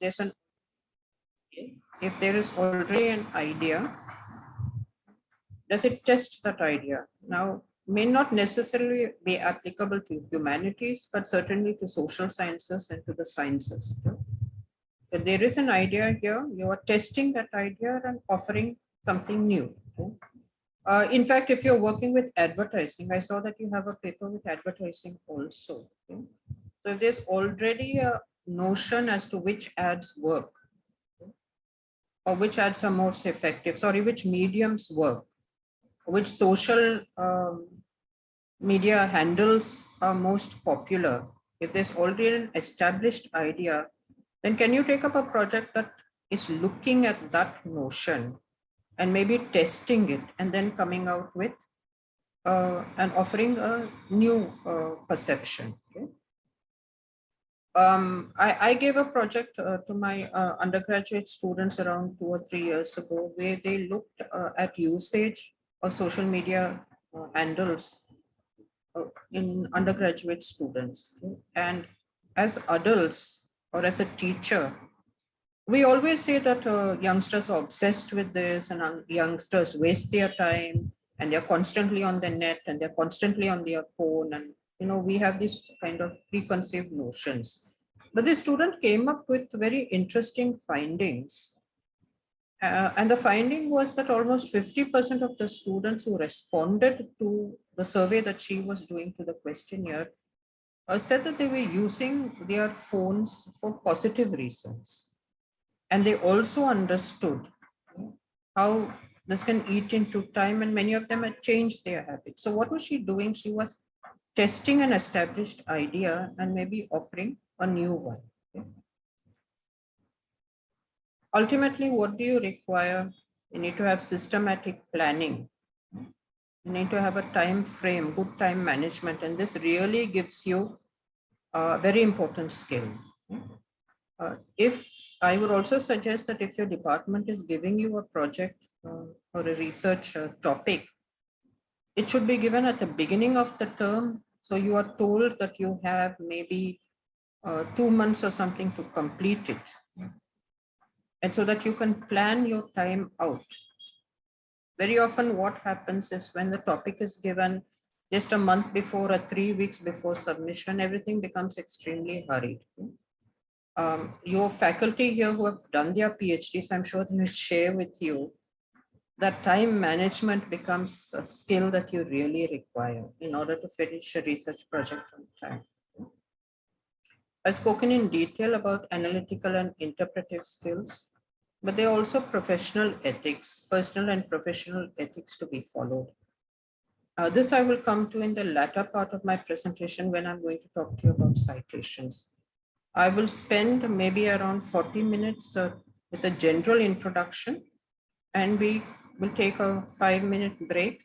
if there is already an idea, does it test that idea? Now, may not necessarily be applicable to humanities, but certainly to social sciences and to the sciences. If there is an idea here, you are testing that idea and offering something new. In fact, if you're working with advertising, I saw that you have a paper with advertising also. So if there's already a notion as to which ads work, or which ads are most effective, which mediums work, which social media handles are most popular, if there's already an established idea, then can you take up a project that is looking at that notion and maybe testing it and then coming out with and offering a new perception. Okay? I gave a project to my undergraduate students around 2 or 3 years ago, where they looked at usage of social media handles in undergraduate students. Okay? And as adults or as a teacher, we always say that youngsters are obsessed with this, and youngsters waste their time, and they're constantly on the net, and they're constantly on their phone, and we have these kind of preconceived notions. But the student came up with very interesting findings. And the finding was that almost 50% of the students who responded to the survey that she was doing to the questionnaire said that they were using their phones for positive reasons. And they also understood how this can eat into time, and many of them had changed their habits. So what was she doing? She was testing an established idea and maybe offering a new one. Okay? Ultimately, what do you require? You need to have systematic planning. You need to have a time frame, good time management, and this really gives you a very important skill. If I would also suggest that if your department is giving you a project or a research topic, it should be given at the beginning of the term. So you are told that you have maybe 2 months or something to complete it. And so that you can plan your time out. Very often what happens is when the topic is given just a month before or 3 weeks before submission, everything becomes extremely hurried. Your faculty here who have done their PhDs, I'm sure they will share with you that time management becomes a skill that you really require in order to finish a research project on time. I've spoken in detail about analytical and interpretive skills, but there are also professional ethics, personal and professional ethics to be followed. This I will come to in the latter part of my presentation when I'm going to talk to you about citations. I will spend maybe around 40 minutes with a general introduction, and we will take a 5-minute break.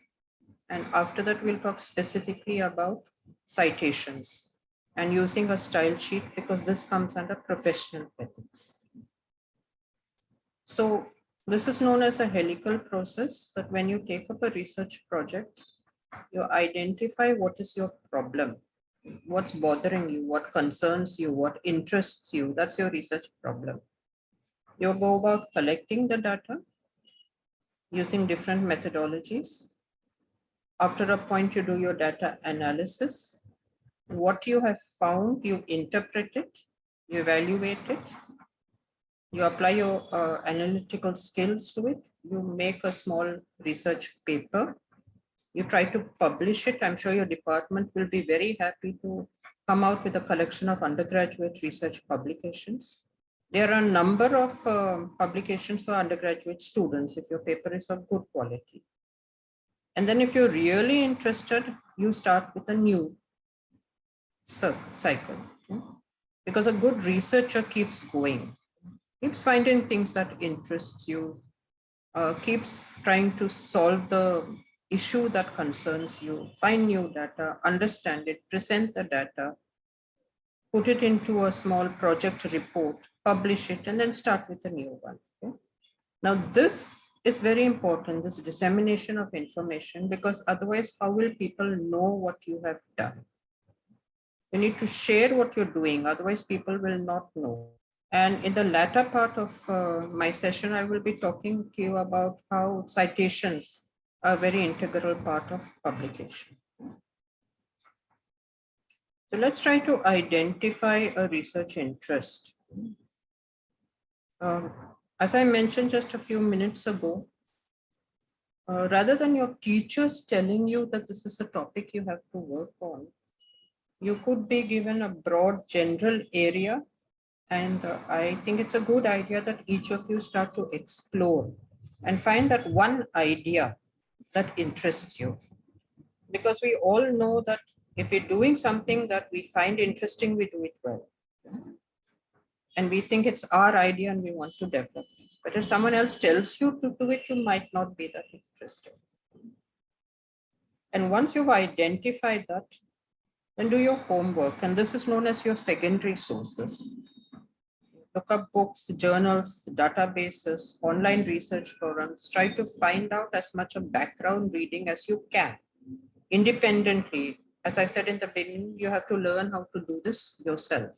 And after that, we'll talk specifically about citations and using a style sheet, because this comes under professional ethics. So this is known as a helical process, that when you take up a research project, you identify what is your problem, what's bothering you, what concerns you, what interests you. That's your research problem. You go about collecting the data using different methodologies. After a point, you do your data analysis. What you have found, you interpret it, you evaluate it, you apply your analytical skills to it, you make a small research paper, you try to publish it. I'm sure your department will be very happy to come out with a collection of undergraduate research publications. There are a number of publications for undergraduate students if your paper is of good quality. And then if you're really interested, you start with a new cycle. Because a good researcher keeps going, keeps finding things that interests you, keeps trying to solve the issue that concerns you, find new data, understand it, present the data, put it into a small project report, publish it, and then start with a new one. Okay? Now, this is very important, this dissemination of information, because otherwise, how will people know what you have done? You need to share what you're doing, otherwise people will not know. And in the latter part of my session, I will be talking to you about how citations are a very integral part of publication. So let's try to identify a research interest. As I mentioned just a few minutes ago, rather than your teachers telling you that this is a topic you have to work on, you could be given a broad general area. And I think it's a good idea that each of you start to explore and find that one idea that interests you. Because we all know that if we're doing something that we find interesting, we do it well. And we think it's our idea and we want to develop it. But if someone else tells you to do it, you might not be that interested. And once you've identified that, then do your homework. And this is known as your secondary sources. Look up books, journals, databases, online research forums. Try to find out as much of background reading as you can independently. As I said in the beginning, you have to learn how to do this yourself.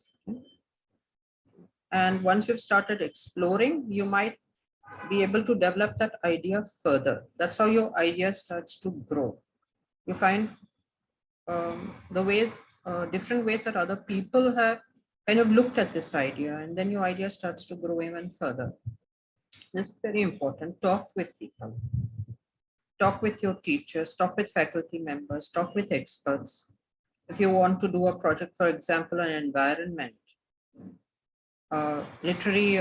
And once you've started exploring, you might be able to develop that idea further. That's how your idea starts to grow. You find the ways, different ways that other people have kind of looked at this idea, and then your idea starts to grow even further. This is very important. Talk with people. Talk with your teachers, talk with faculty members, talk with experts. If you want to do a project, for example, on environment, literary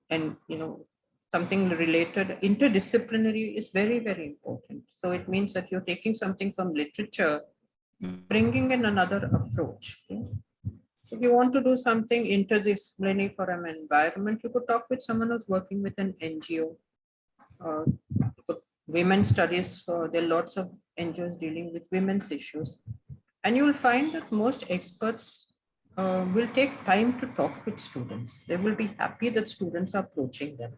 and something related, interdisciplinary is very, very important. So it means that you're taking something from literature, bringing in another approach. Okay? If you want to do something interdisciplinary for an environment, you could talk with someone who's working with an NGO. Women's studies, there are lots of NGOs dealing with women's issues. And you will find that most experts will take time to talk with students. They will be happy that students are approaching them.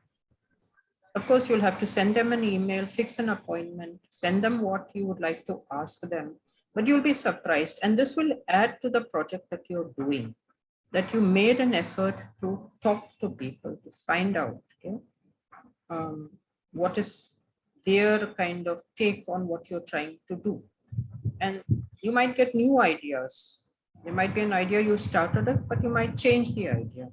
Of course, you'll have to send them an email, fix an appointment, send them what you would like to ask them, but you'll be surprised. And this will add to the project that you're doing, that you made an effort to talk to people, to find out what is their kind of take on what you're trying to do. And you might get new ideas. There might be an idea you started it, but you might change the idea.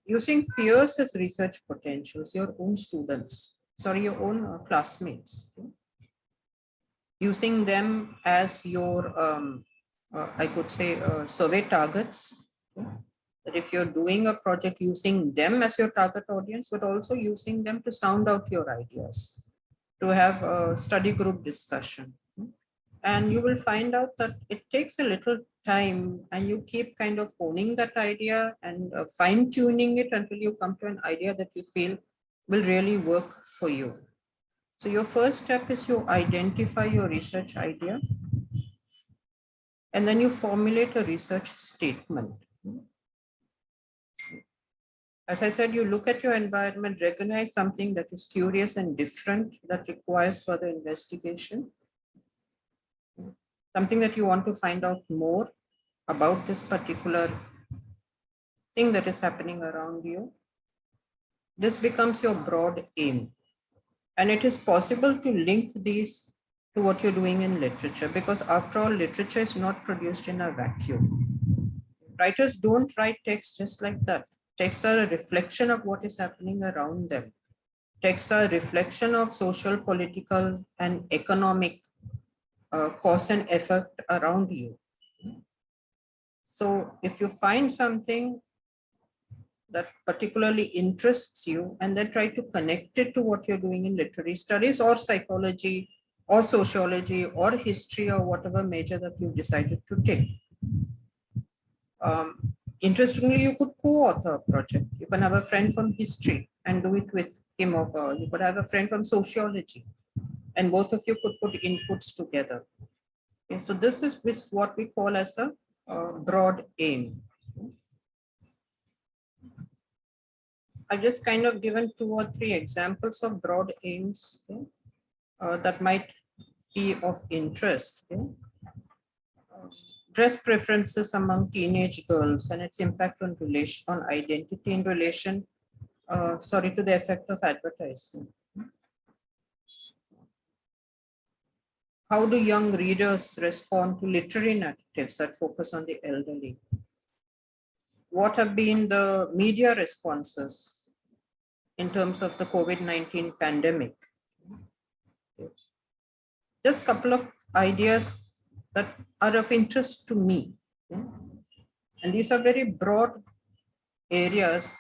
Using peers as research potentials, your own students, sorry, your own classmates. Using them as your, I could say, survey targets. That if you're doing a project, using them as your target audience, but also using them to sound out your ideas, to have a study group discussion. And you will find out that it takes a little time, and you keep kind of honing that idea and fine tuning it until you come to an idea that you feel will really work for you. So your first step is you identify your research idea, and then you formulate a research statement. As I said, you look at your environment, recognize something that is curious and different that requires further investigation. Something that you want to find out more about this particular thing that is happening around you. This becomes your broad aim. And it is possible to link these to what you're doing in literature, because after all, literature is not produced in a vacuum. Writers don't write text just like that. Texts are a reflection of what is happening around them. Texts are a reflection of social, political, and economic cause and effect around you. So if you find something that particularly interests you, and then try to connect it to what you're doing in literary studies or psychology or sociology or history or whatever major that you've decided to take. Interestingly, you could co-author a project. You can have a friend from history and do it with him or her. You could have a friend from sociology, and both of you could put inputs together. Okay, so this is what we call as a broad aim. I've just kind of given 2 or 3 examples of broad aims that might be of interest. dress preferences among teenage girls and its impact on identity in relation, to the effect of advertising. How do young readers respond to literary narratives that focus on the elderly? What have been the media responses in terms of the COVID-19 pandemic? Just a couple of ideas that are of interest to me. And these are very broad areas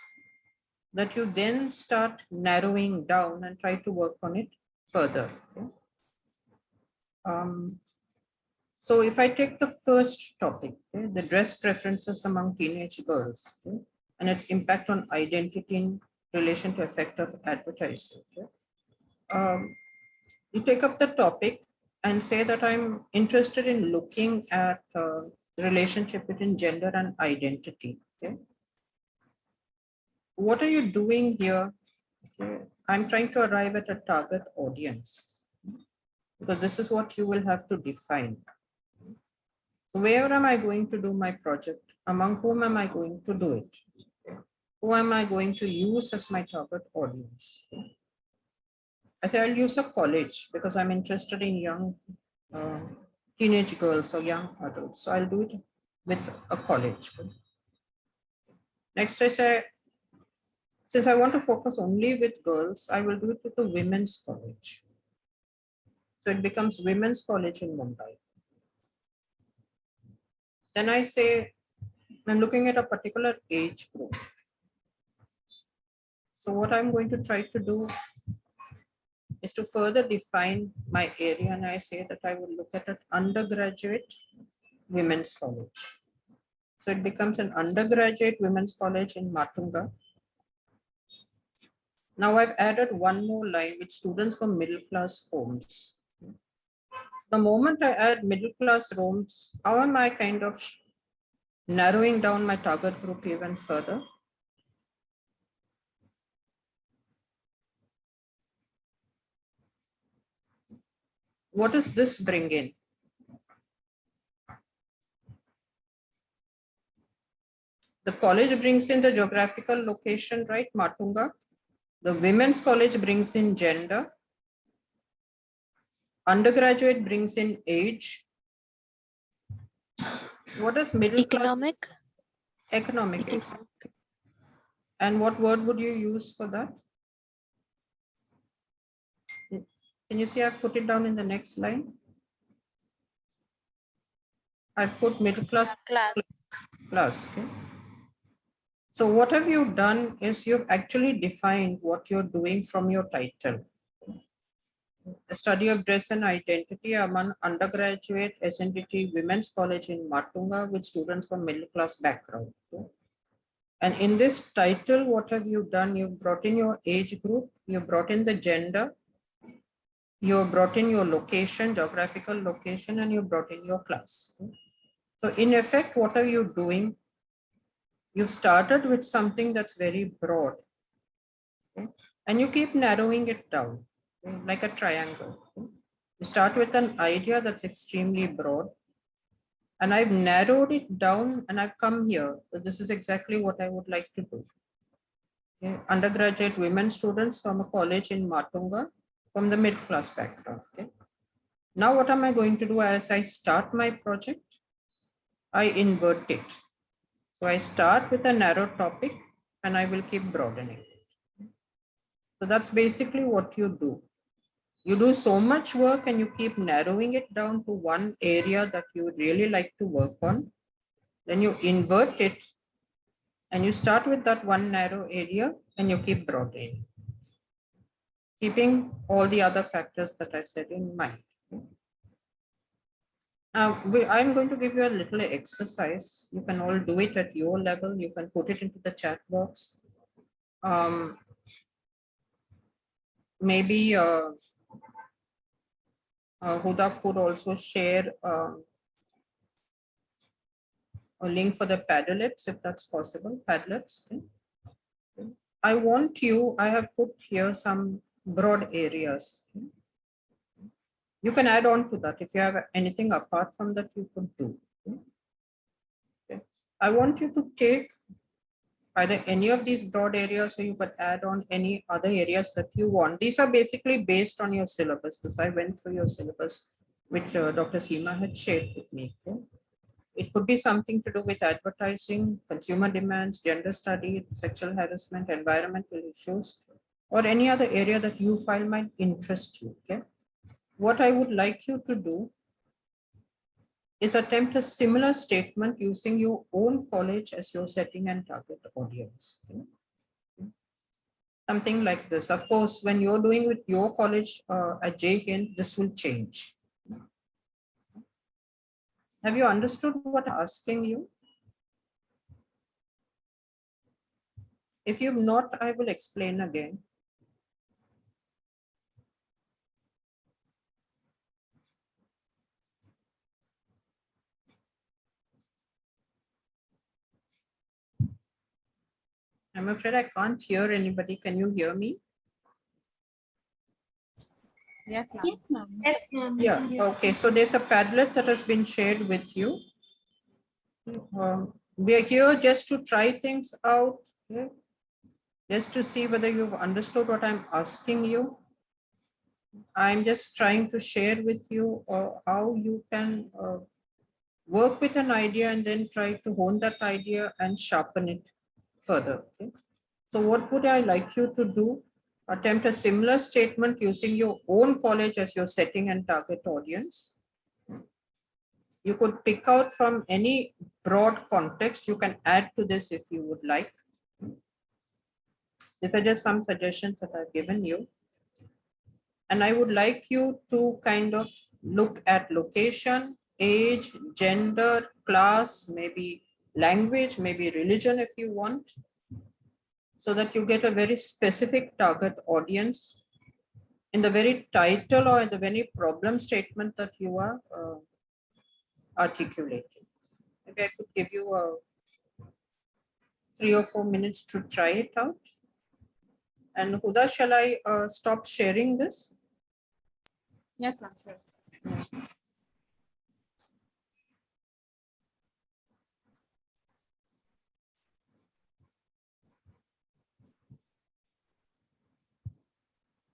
that you then start narrowing down and try to work on it further. So if I take the first topic, the dress preferences among teenage girls, and its impact on identity in relation to effect of advertising. You take up the topic and say that I'm interested in looking at the relationship between gender and identity. What are you doing here? I'm trying to arrive at a target audience, because this is what you will have to define. Where am I going to do my project? Among whom am I going to do it? Who am I going to use as my target audience? I say I'll use a college because I'm interested in young teenage girls or young adults. So I'll do it with a college. Next, I say, since I want to focus only with girls, I will do it with a women's college. So it becomes women's college in Mumbai. Then I say, I'm looking at a particular age group. So what I'm going to try to do is to further define my area, and I say that I will look at an undergraduate women's college. So it becomes an undergraduate women's college in Matunga. Now I've added one more line with students from middle class homes. The moment I add middle class homes, how am I kind of narrowing down my target group even further? What does this bring in? The college brings in the geographical location, right? Matunga. The women's college brings in gender. Undergraduate brings in age. What is middle Economic? class? Economic. Exactly. And what word would you use for that? Can you see I've put it down in the next line? I've put middle class. Class. Okay. So what have you done is you've actually defined what you're doing from your title. A study of dress and identity among undergraduate SNDT Women's College in Matunga with students from middle class background. And in this title, what have you done? You've brought in your age group, you brought in the gender, you brought in your location, geographical location, and you brought in your class. So in effect, what are you doing? You've started with something that's very broad, and you keep narrowing it down, like a triangle. You start with an idea that's extremely broad, and I've narrowed it down and I've come here. So this is exactly what I would like to do. Okay. Undergraduate women students from a college in Matunga from the middle class background. Okay. Now what am I going to do as I start my project? I invert it. So I start with a narrow topic and I will keep broadening. So that's basically what you do. You do so much work and you keep narrowing it down to one area that you would really like to work on. Then you invert it and you start with that one narrow area and you keep broadening, keeping all the other factors that I said in mind. Now, I'm going to give you a little exercise. You can all do it at your level. You can put it into the chat box. Maybe Huda could also share a link for the Padlets if that's possible. Padlets. Okay. I want you, I have put here some broad areas. Okay. You can add on to that if you have anything apart from that you could do. Okay. I want you to take either any of these broad areas, or you could add on any other areas that you want. These are basically based on your syllabus. This I went through your syllabus, which Dr. Seema had shared with me. Okay? It could be something to do with advertising, consumer demands, gender studies, sexual harassment, environmental issues, or any other area that you find might interest you. Okay. What I would like you to do is attempt a similar statement using your own college as your setting and target audience. Okay? Something like this. Of course, when you're doing with your college at JHIN, this will change. Have you understood what I'm asking you? If you've not, I will explain again. I'm afraid I can't hear anybody. Can you hear me? Yes, ma'am. Yes, ma'am. Yes, ma'am. Yeah, okay. So there's a Padlet that has been shared with you. We are here just to try things out, okay? Just to see whether you've understood what I'm asking you. I'm just trying to share with you how you can work with an idea and then try to hone that idea and sharpen it further. Okay? So what would I like you to do? Attempt a similar statement using your own college as your setting and target audience. You could pick out from any broad context. You can add to this if you would like. These are just some suggestions that I've given you. And I would like you to kind of look at location, age, gender, class, maybe language, maybe religion if you want, so that you get a very specific target audience in the very title or in the very problem statement that you are articulating. Maybe I could give you 3 or 4 minutes to try it out. And Huda, shall I stop sharing this? Yes, ma'am. Sure.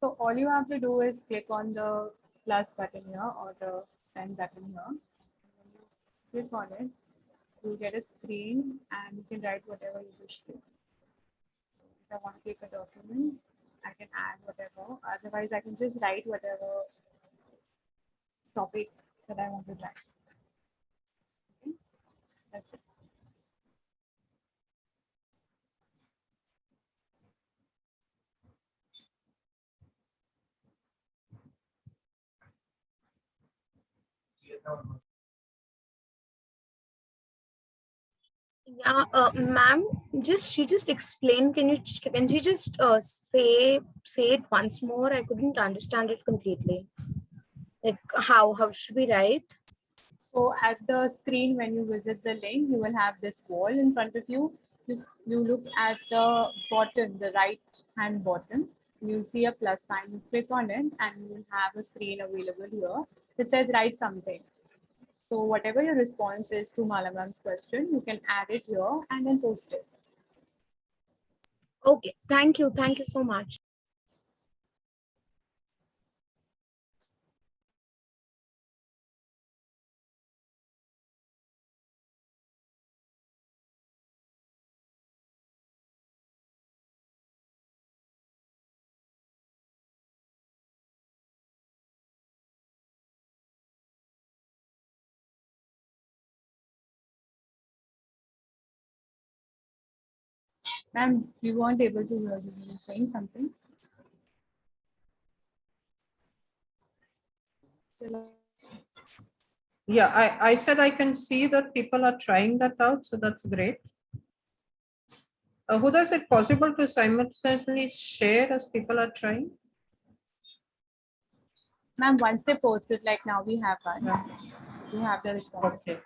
So all you have to do is click on the plus button here or the pen button here. When you click on it, you'll get a screen and you can write whatever you wish to. If I want to click a document, I can add whatever. Otherwise, I can just write whatever topic that I want to write. Okay, that's it. Yeah, ma'am, she just explain. Can she just say it once more? I couldn't understand it completely. Like how should we write? So at the screen, when you visit the link, you will have this wall in front of you. You look at the bottom, the right hand bottom. You'll see a plus sign. You click on it and you'll have a screen available here that says write something. So whatever your response is to Malamam's question, you can add it here and then post it. Okay, thank you so much. Ma'am, you weren't able to hear you. You were saying something. Yeah, I said I can see that people are trying that out, so that's great. Huda, is it possible to simultaneously share as people are trying? Ma'am, once they post it, like now we have that. You have the response. Okay.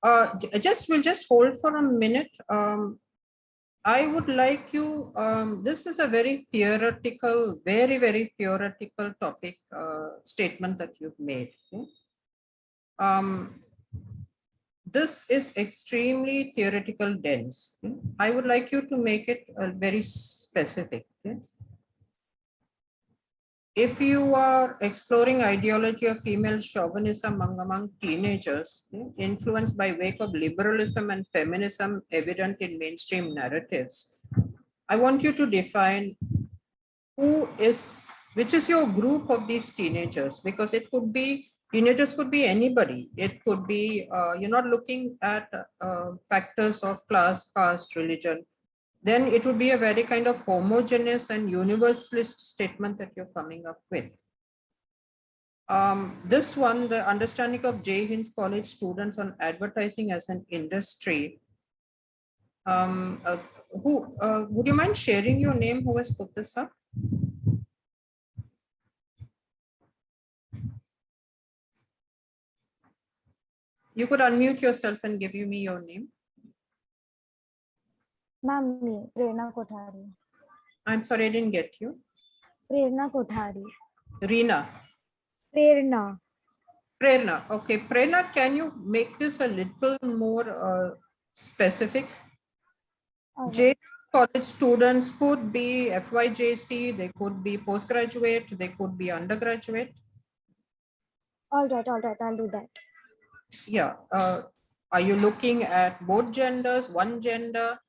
We'll just hold for a minute. I would like you, this is a very theoretical, very theoretical topic statement that you've made. Okay? this is extremely theoretical dense. I would like you to make it very specific. Okay? If you are exploring ideology of female chauvinism among teenagers, influenced by wake of liberalism and feminism evident in mainstream narratives, I want you to define which is your group of these teenagers, because it could be, teenagers could be anybody. It could be, you're not looking at factors of class, caste, religion. Then it would be a very kind of homogeneous and universalist statement that you're coming up with. This one, the understanding of Jai Hind College students on advertising as an industry. Would you mind sharing your name? Who has put this up? You could unmute yourself and give me your name. Ma'am, me, Prerna Kothari. I'm sorry, I didn't get you. Prerna Kothari. Reena. Prerna. Prerna. Okay, Prerna, can you make this a little more specific? J college students could be FYJC, they could be postgraduate, they could be undergraduate. All right, I'll do that. Yeah. Are you looking at both genders, one gender?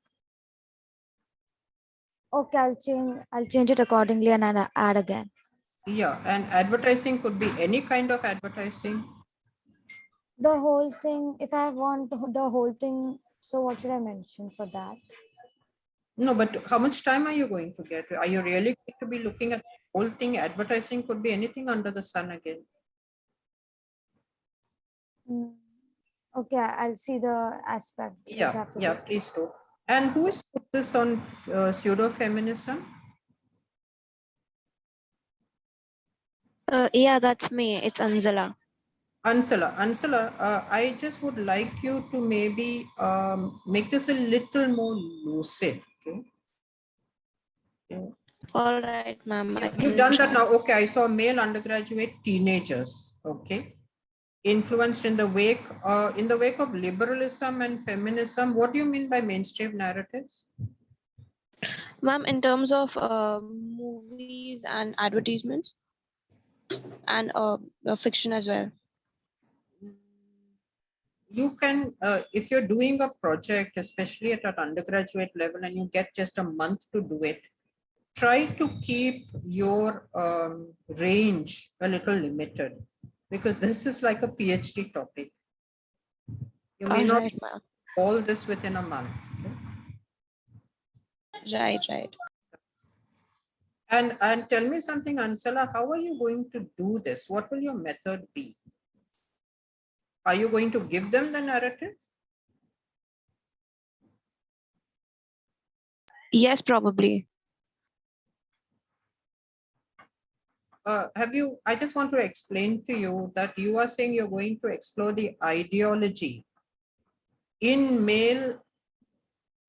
Okay, I'll change it accordingly and I'll add again. Yeah, and advertising could be any kind of advertising. The whole thing, if I want the whole thing, so what should I mention for that? No, but how much time are you going to get? Are you really going to be looking at the whole thing? Advertising could be anything under the sun again. Okay, I'll see the aspect. Yeah, please do. And who has put this on pseudo-feminism? Yeah, that's me. It's Anzala. Ansala, I just would like you to maybe make this a little more lucid. Okay. Yeah. All right, ma'am. You've done that now. Okay, I saw male undergraduate teenagers. Okay. Influenced in the wake of liberalism and feminism. What do you mean by mainstream narratives? Ma'am, in terms of movies and advertisements and fiction as well. You can, if you're doing a project, especially at an undergraduate level, and you get just a month to do it, try to keep your range a little limited, because this is like a PhD topic. You may not all this within a month. Right. And tell me something, Ansala, how are you going to do this? What will your method be? Are you going to give them the narrative? Yes, probably. I just want to explain to you that you are saying you're going to explore the ideology in male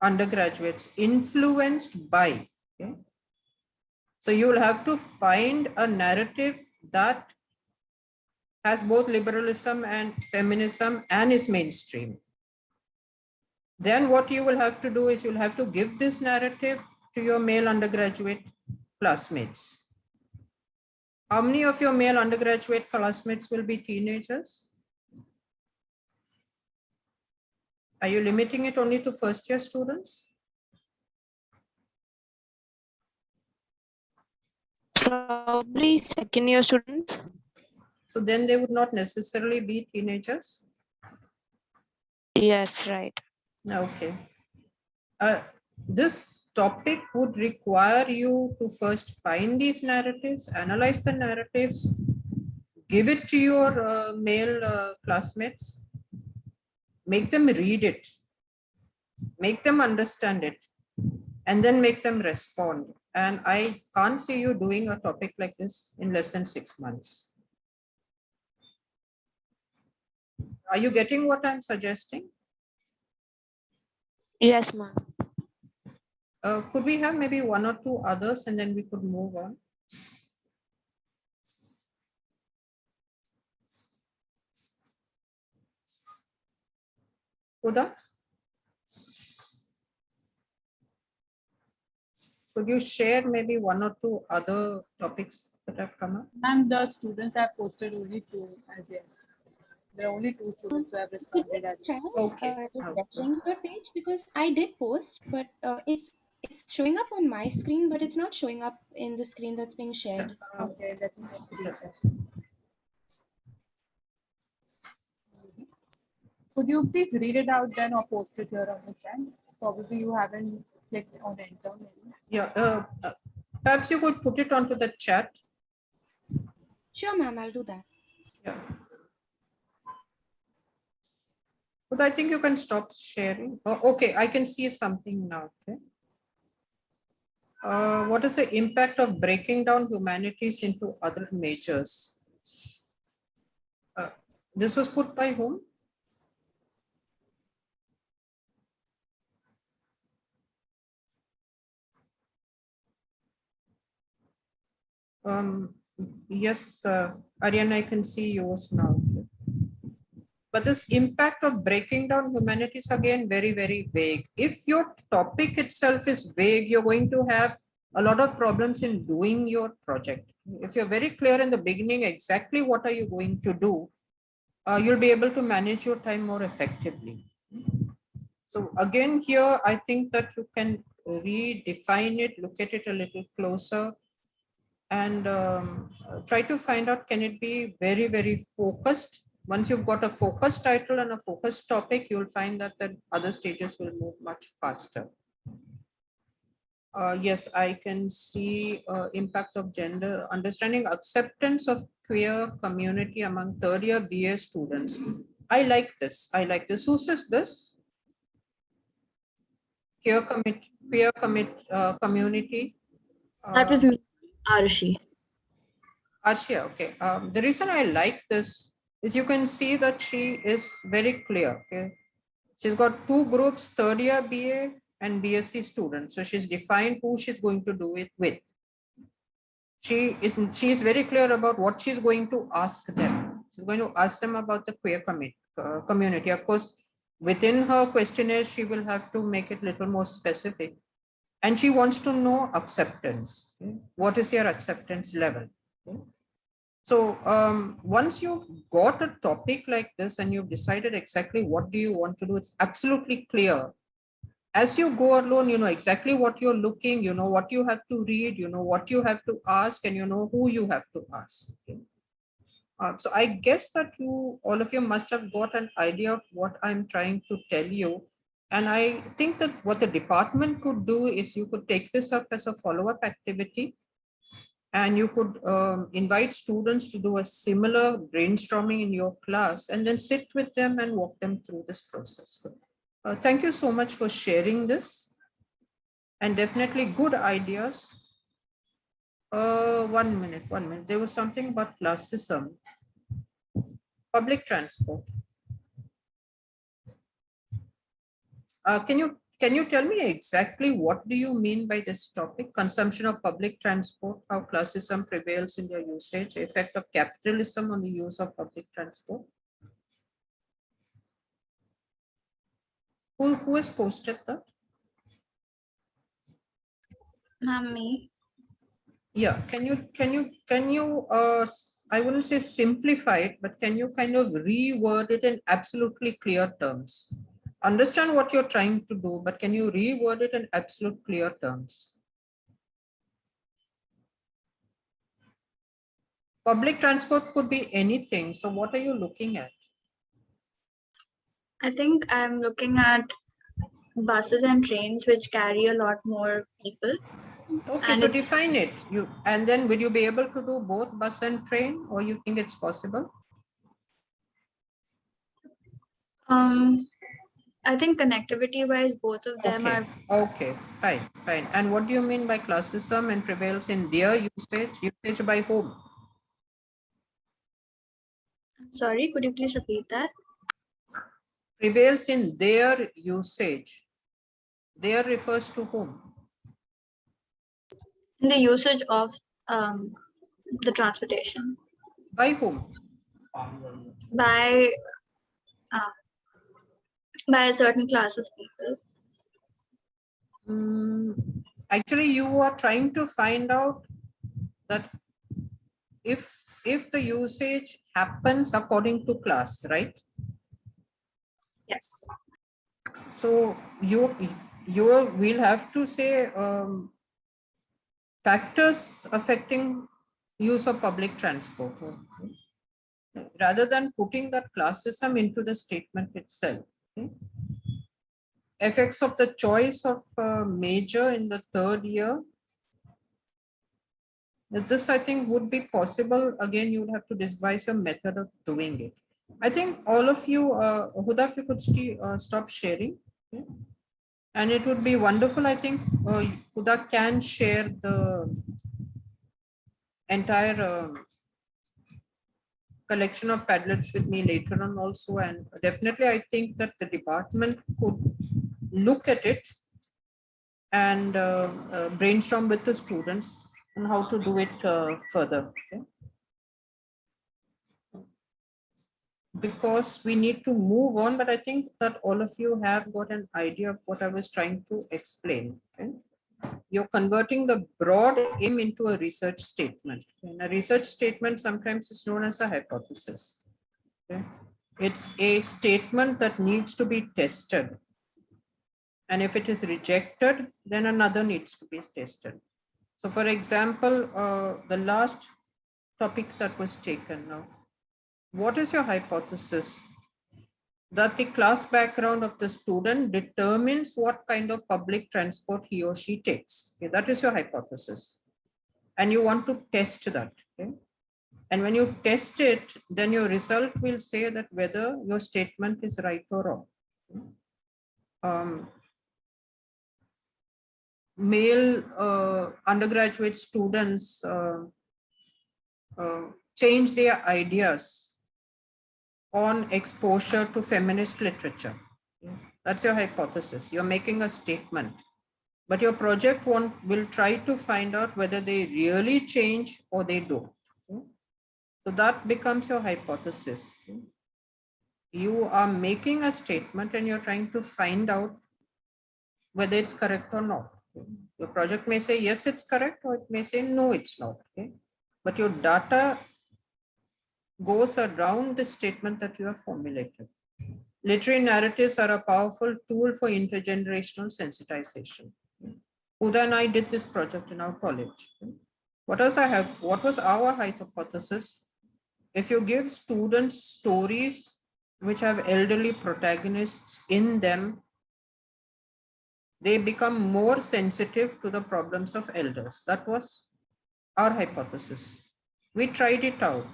undergraduates influenced by. Okay? So you will have to find a narrative that has both liberalism and feminism and is mainstream. Then what you will have to do is you'll have to give this narrative to your male undergraduate classmates. How many of your male undergraduate classmates will be teenagers? Are you limiting it only to first-year students? Probably second-year students. So then they would not necessarily be teenagers? Yes, right. Okay. This topic would require you to first find these narratives, analyze the narratives, give it to your male classmates, make them read it, make them understand it, and then make them respond. And I can't see you doing a topic like this in less than 6 months. Are you getting what I'm suggesting? Yes, ma'am. Could we have maybe one or two others and then we could move on? Huda? Could you share maybe one or two other topics that have come up? Ma'am, the students have posted only two as yet. There are only two students who have Could responded you as try yet. Okay. refreshing your page, because I did post, but it's showing up on my screen, but it's not showing up in the screen that's being shared. Okay, let me just refresh. Could you please read it out then or post it here on the chat? Probably you haven't clicked on enter. Maybe. Yeah, perhaps you could put it onto the chat. Sure, ma'am, I'll do that. Yeah. But I think you can stop sharing. Oh, okay, I can see something now. Okay. What is the impact of breaking down humanities into other majors? This was put by whom? Yes, Ariana, I can see yours now. But this impact of breaking down humanities, again, very, very vague. If your topic itself is vague, you're going to have a lot of problems in doing your project. If you're very clear in the beginning, exactly what are you going to do, you'll be able to manage your time more effectively. So again, here, I think that you can redefine it, look at it a little closer, and try to find out, can it be very, very focused? Once you've got a focused title and a focused topic, you'll find that the other stages will move much faster. Yes, I can see impact of gender, understanding acceptance of queer community among third year BA students. I like this. I like this. Who says this? Queer community. That was me, Arushi. Arshia, okay. The reason I like this is you can see that she is very clear. Okay, she's got two groups, third year BA and BSc students. So she's defined who she's going to do it with. She is very clear about what she's going to ask them. She's going to ask them about the queer community. Of course, within her questionnaire, she will have to make it a little more specific. And she wants to know acceptance. Okay? What is your acceptance level? Okay? So once you've got a topic like this and you've decided exactly what do you want to do, it's absolutely clear. As you go along, you know exactly what you're looking, you know what you have to read, you know what you have to ask, and you know who you have to ask. Okay? So I guess that all of you must have got an idea of what I'm trying to tell you. And I think that what the department could do is you could take this up as a follow-up activity. And you could invite students to do a similar brainstorming in your class and then sit with them and walk them through this process. Thank you so much for sharing this, and definitely good ideas. 1 minute. There was something about classism. Public transport. Can you tell me exactly what do you mean by this topic? Consumption of public transport, how classism prevails in their usage, effect of capitalism on the use of public transport. Who has posted that? Ma'am, me. Yeah, can you I wouldn't say simplify it, but can you kind of reword it in absolutely clear terms? Understand what you're trying to do, but can you reword it in absolute clear terms? Public transport could be anything. So what are you looking at? I think I'm looking at buses and trains which carry a lot more people. Okay, And so it's- define it. And then will you be able to do both bus and train, or you think it's possible? I think connectivity wise, both of them Okay, are. okay, fine. And what do you mean by classism and prevails in their usage? Usage by whom? Sorry, could you please repeat that? Prevails in their usage. Their refers to whom? In the usage of the transportation By whom? by by a certain class of people. Actually, you are trying to find out that if the usage happens according to class, right? Yes. So you will have to say factors affecting use of public transport, rather than putting that classism into the statement itself. Okay? Effects of the choice of major in the third year. This, I think, would be possible. Again, you would have to devise a method of doing it. I think all of you, Huda, if you could stop sharing. Okay? And it would be wonderful, I think, Huda can share the entire collection of Padlets with me later on also. And definitely, I think that the department could look at it and brainstorm with the students on how to do it further. Okay? Because we need to move on, but I think that all of you have got an idea of what I was trying to explain. Okay? You're converting the broad aim into a research statement. And a research statement sometimes is known as a hypothesis. Okay? It's a statement that needs to be tested. And if it is rejected, then another needs to be tested. So for example, the last topic that was taken now, what is your hypothesis? That the class background of the student determines what kind of public transport he or she takes. Okay, that is your hypothesis. And you want to test that. Okay? And when you test it, then your result will say that whether your statement is right or wrong. Male undergraduate students change their ideas on exposure to feminist literature. That's your hypothesis. You're making a statement, but your project will try to find out whether they really change or they don't. So that becomes your hypothesis. You are making a statement and you're trying to find out whether it's correct or not. Your project may say, yes, it's correct, or it may say, no, it's not. Okay? But your data goes around the statement that you have formulated. Literary narratives are a powerful tool for intergenerational sensitization. Huda and I did this project in our college. What was our hypothesis? If you give students stories which have elderly protagonists in them, they become more sensitive to the problems of elders. That was our hypothesis. We tried it out.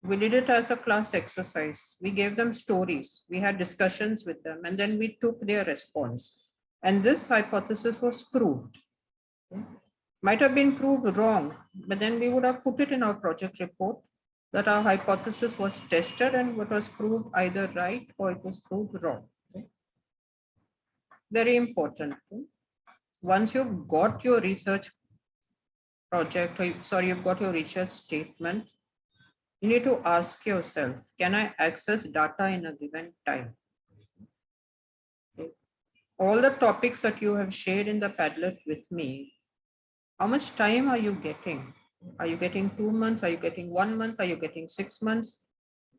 We did it as a class exercise. We gave them stories. We had discussions with them, and then we took their response. And this hypothesis was proved. Might have been proved wrong, but then we would have put it in our project report that our hypothesis was tested and what was proved either right or it was proved wrong. Very important. Once you've got your research project, you've got your research statement, you need to ask yourself, can I access data in a given time? Okay. All the topics that you have shared in the Padlet with me, how much time are you getting? Are you getting 2 months? Are you getting 1 month? Are you getting 6 months?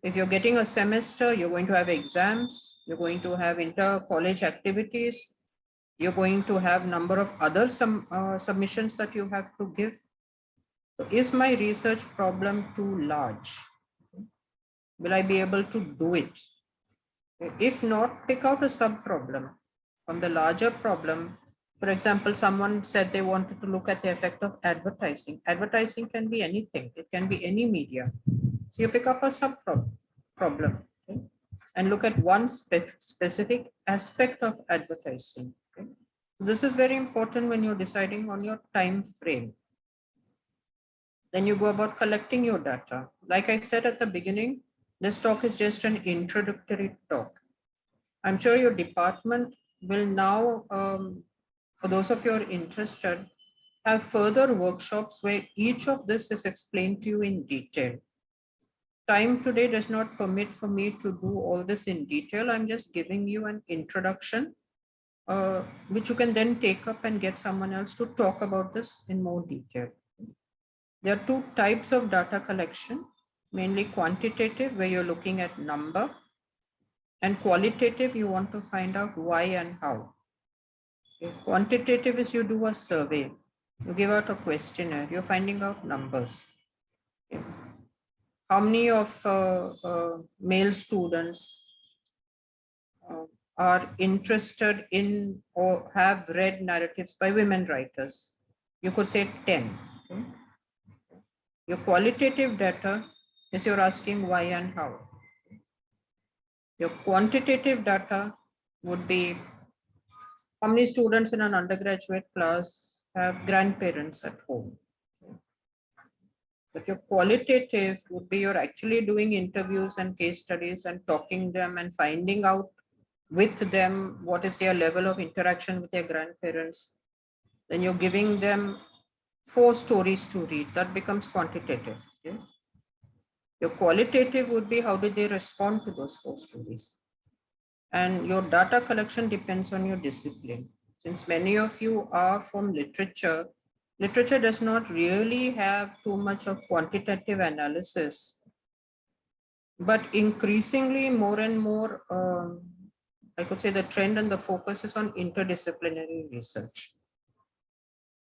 If you're getting a semester, you're going to have exams, you're going to have inter-college activities, you're going to have number of other submissions that you have to give. So is my research problem too large? Will I be able to do it? If not, pick out a sub-problem from the larger problem. For example, someone said they wanted to look at the effect of advertising. Advertising can be anything. It can be any media. So you pick up a sub-problem, okay, and look at one specific aspect of advertising. Okay. This is very important when you're deciding on your time frame. Then you go about collecting your data. Like I said at the beginning, this talk is just an introductory talk. I'm sure your department will now, for those of you who are interested, have further workshops where each of this is explained to you in detail. time today does not permit for me to do all this in detail. I'm just giving you an introduction, which you can then take up and get someone else to talk about this in more detail. There are two types of data collection, mainly quantitative, where you're looking at number, and qualitative, you want to find out why and how. Okay. Quantitative is you do a survey, you give out a questionnaire, you're finding out numbers. Okay. How many of male students are interested in or have read narratives by women writers? You could say 10. Okay. Your qualitative data is you're asking why and how. Your quantitative data would be how many students in an undergraduate class have grandparents at home. But your qualitative would be you're actually doing interviews and case studies and talking them and finding out with them what is their level of interaction with their grandparents. Then you're giving them 4 stories to read. That becomes quantitative. Okay? Your qualitative would be how did they respond to those 4 stories. And your data collection depends on your discipline. Since many of you are from literature, literature does not really have too much of quantitative analysis, but increasingly more and more, I could say the trend and the focus is on interdisciplinary research.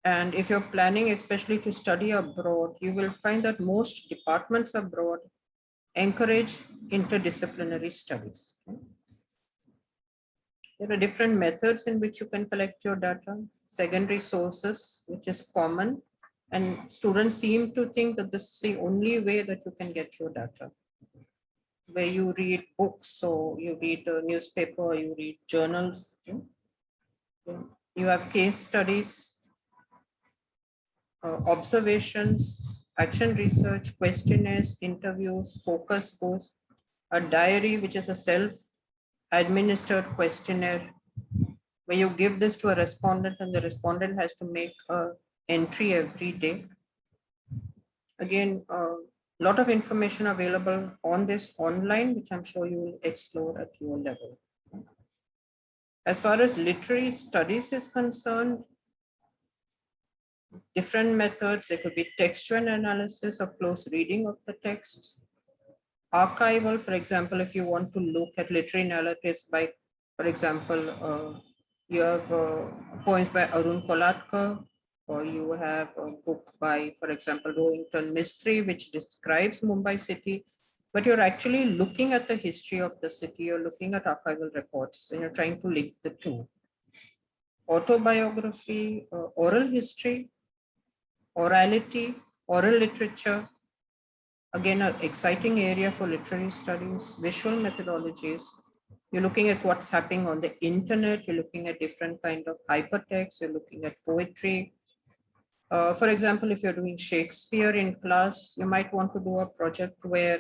And if you're planning especially to study abroad, you will find that most departments abroad encourage interdisciplinary studies. There are different methods in which you can collect your data, secondary sources, which is common, and students seem to think that this is the only way that you can get your data. Where you read books, or you read a newspaper, or you read journals. You have case studies, observations, action research, questionnaires, interviews, focus groups, a diary, which is a self-administered questionnaire, where you give this to a respondent and the respondent has to make an entry every day. Again, a lot of information available on this online, which I'm sure you will explore at your level. As far as literary studies is concerned, different methods, there could be textual analysis of close reading of the texts. Archival, for example, if you want to look at literary narratives by, for example, you have poems by Arun Kolatkar, or you have a book by, for example, Rohington Mistry, which describes Mumbai city, but you're actually looking at the history of the city, you're looking at archival records, and you're trying to link the two. Autobiography, oral history, orality, oral literature, again, an exciting area for literary studies, visual methodologies. You're looking at what's happening on the internet, you're looking at different kind of hypertext, you're looking at poetry. For example, if you're doing Shakespeare in class, you might want to do a project where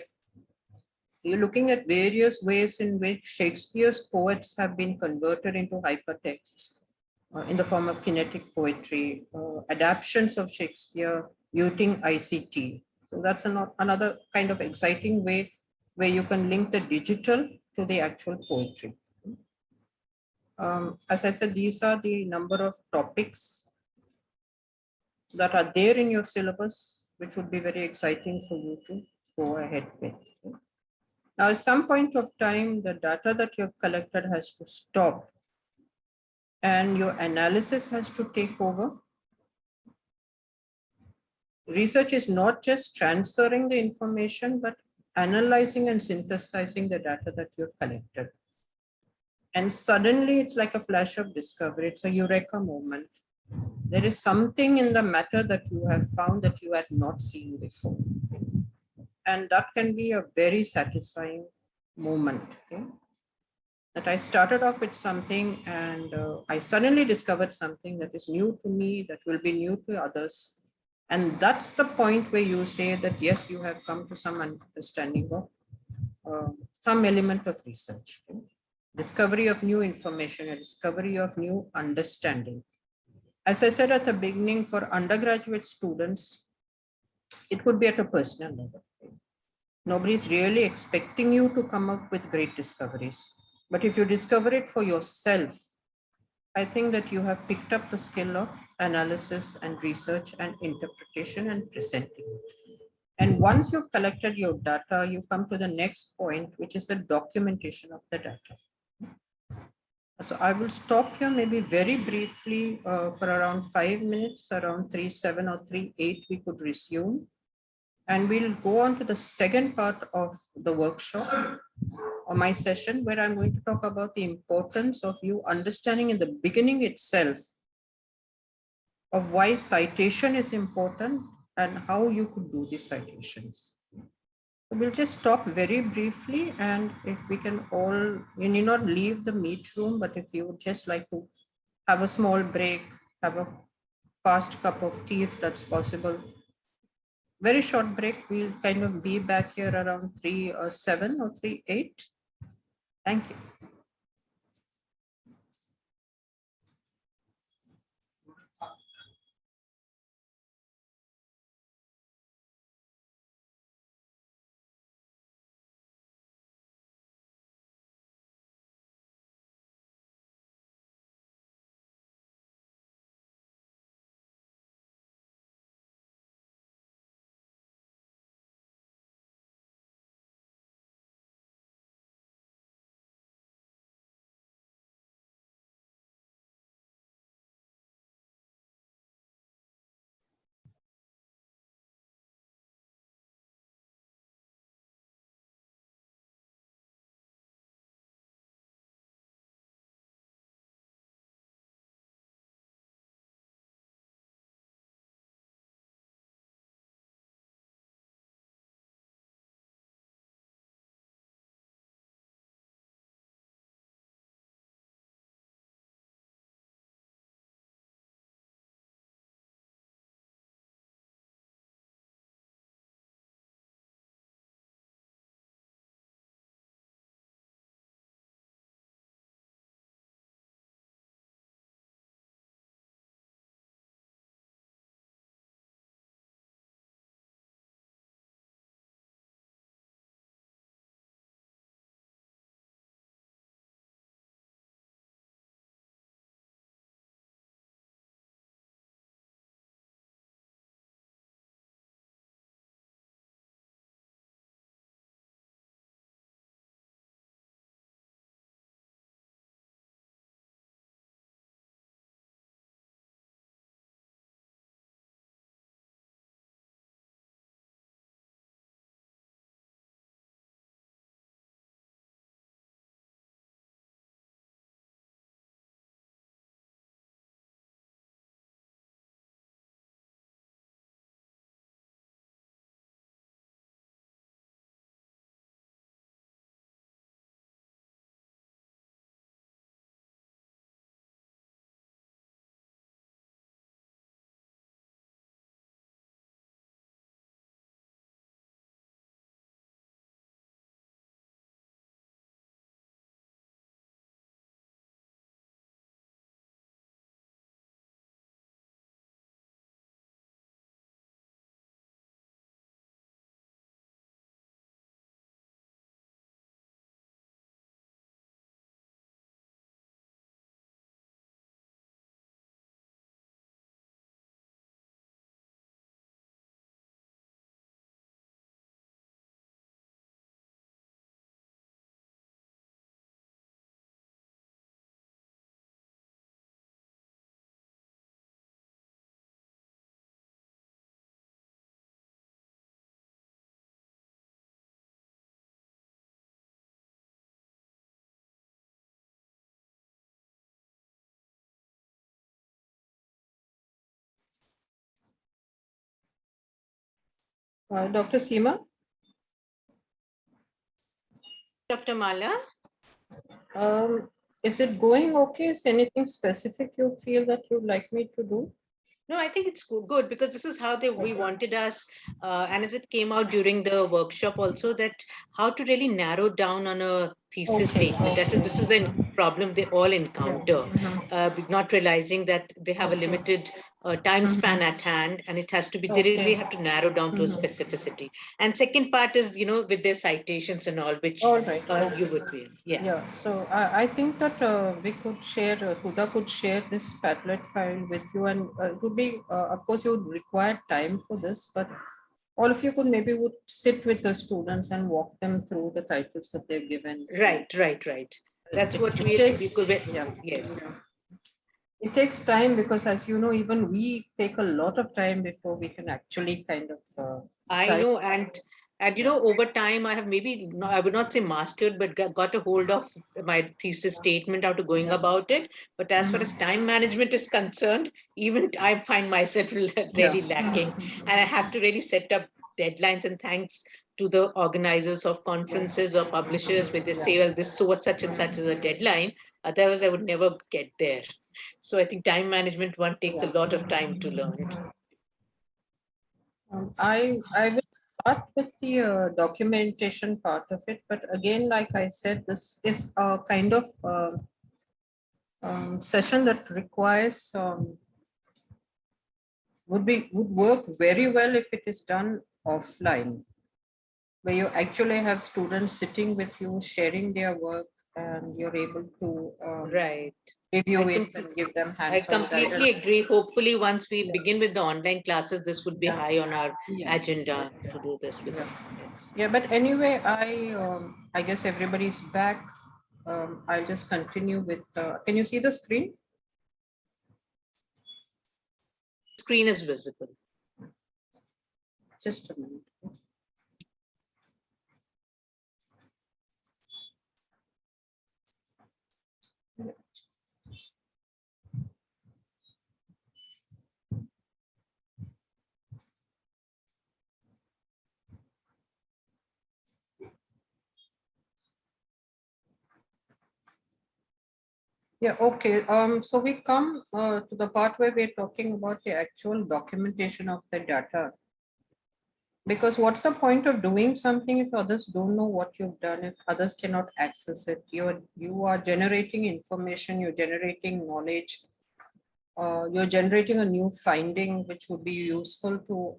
you're looking at various ways in which Shakespeare's poets have been converted into hypertexts in the form of kinetic poetry, adaptations of Shakespeare using ICT. So that's another kind of exciting way where you can link the digital to the actual poetry. As I said, these are the number of topics that are there in your syllabus, which would be very exciting for you to go ahead with. Now, at some point of time, the data that you have collected has to stop and your analysis has to take over. Research is not just transferring the information, but analyzing and synthesizing the data that you've collected. And suddenly it's like a flash of discovery. It's a eureka moment. There is something in the matter that you have found that you had not seen before. And that can be a very satisfying moment. Okay? That I started off with something and I suddenly discovered something that is new to me, that will be new to others. And that's the point where you say that, yes, you have come to some understanding of some element of research. Okay? Discovery of new information, a discovery of new understanding. As I said at the beginning, for undergraduate students, it could be at a personal level. Nobody's really expecting you to come up with great discoveries. But if you discover it for yourself, I think that you have picked up the skill of analysis and research and interpretation and presenting. And once you've collected your data, you come to the next point, which is the documentation of the data. So I will stop here maybe very briefly for around 5 minutes, around 3:07 or 3:08, we could resume. And we'll go on to the second part of the workshop or my session, where I'm going to talk about the importance of you understanding in the beginning itself of why citation is important and how you could do the citations. We'll just stop very briefly, and if we can all, you need not leave the meet room, but if you would just like to have a small break, have a fast cup of tea if that's possible. Very short break, we'll kind of be back here around 3:07 or 3:08. Thank you. Dr. Seema? Dr. Mala? Is it going okay? Is anything specific you feel that you'd like me to do? No, I think it's good because this is how we wanted us, and as it came out during the workshop also, that how to really narrow down on a thesis Okay, statement. That's okay. this is the problem they all encounter, not realizing that they have a Okay. limited time span at hand, and it has to be, they really Okay. have to narrow down to a specificity. And second part is, with their citations and all, which All right. you Okay. would be, yeah. Yeah, so I think that we could share, Huda could share this Padlet file with you, and it would be, of course, you would require time for this, but all of you could maybe would sit with the students and walk them through the titles that they're given. So Right. That's what it we takes, could, yeah, yes. yeah. It takes time because, as you know, even we take a lot of time before we can actually kind of. I decide. know, and over time, I have maybe I would not say mastered, but got a hold of my thesis statement, how to going about it. But as far as time management is concerned, even I find myself really lacking, and I have to really set up deadlines. And thanks to the organizers of conferences or publishers, where they say, well, this so such and such is a deadline. Otherwise, I would never get there. So I think time management one takes a lot of time to learn. I will start with the documentation part of it, but again, like I said, this is a kind of session that requires would work very well if it is done offline, where you actually have students sitting with you, sharing their work, and you're able to Right. review I it and give them I hands-on completely guidance. agree. Hopefully, once we Yeah. begin with the online classes, this would be Yeah. high on our Yes. agenda to do this with Yeah. them. Yes. Yeah, but anyway, I guess everybody's back. I'll just continue with, can you see the screen? Screen is visible. Just a minute. Yeah, okay. So we come to the part where we're talking about the actual documentation of the data. Because what's the point of doing something if others don't know what you've done, if others cannot access it? You are generating information, you're generating knowledge, you're generating a new finding which would be useful to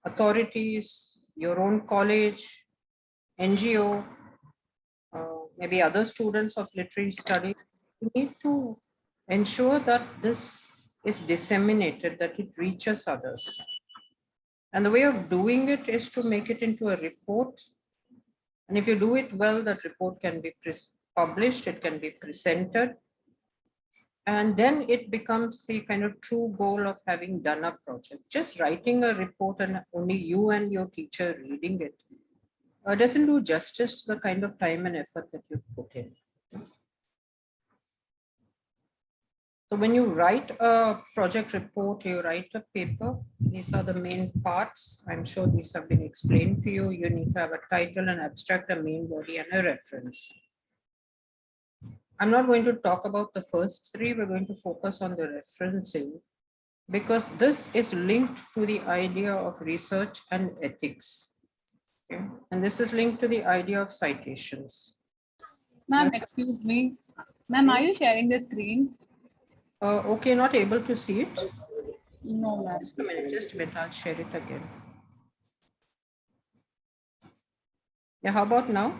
authorities, your own college, NGO, maybe other students of literary studies. You need to ensure that this is disseminated, that it reaches others. And the way of doing it is to make it into a report. And if you do it well, that report can be published, it can be presented. And then it becomes the kind of true goal of having done a project. Just writing a report and only you and your teacher reading it doesn't do justice to the kind of time and effort that you put in. So when you write a project report, you write a paper, these are the main parts. I'm sure these have been explained to you. You need to have a title, an abstract, a main body, and a reference. I'm not going to talk about the first three. We're going to focus on the referencing because this is linked to the idea of research and ethics. Okay? And this is linked to the idea of citations. Ma'am, excuse me. Ma'am, are you sharing the screen? Okay, not able to see it. No, ma'am. Just a minute, I'll share it again. Yeah, how about now?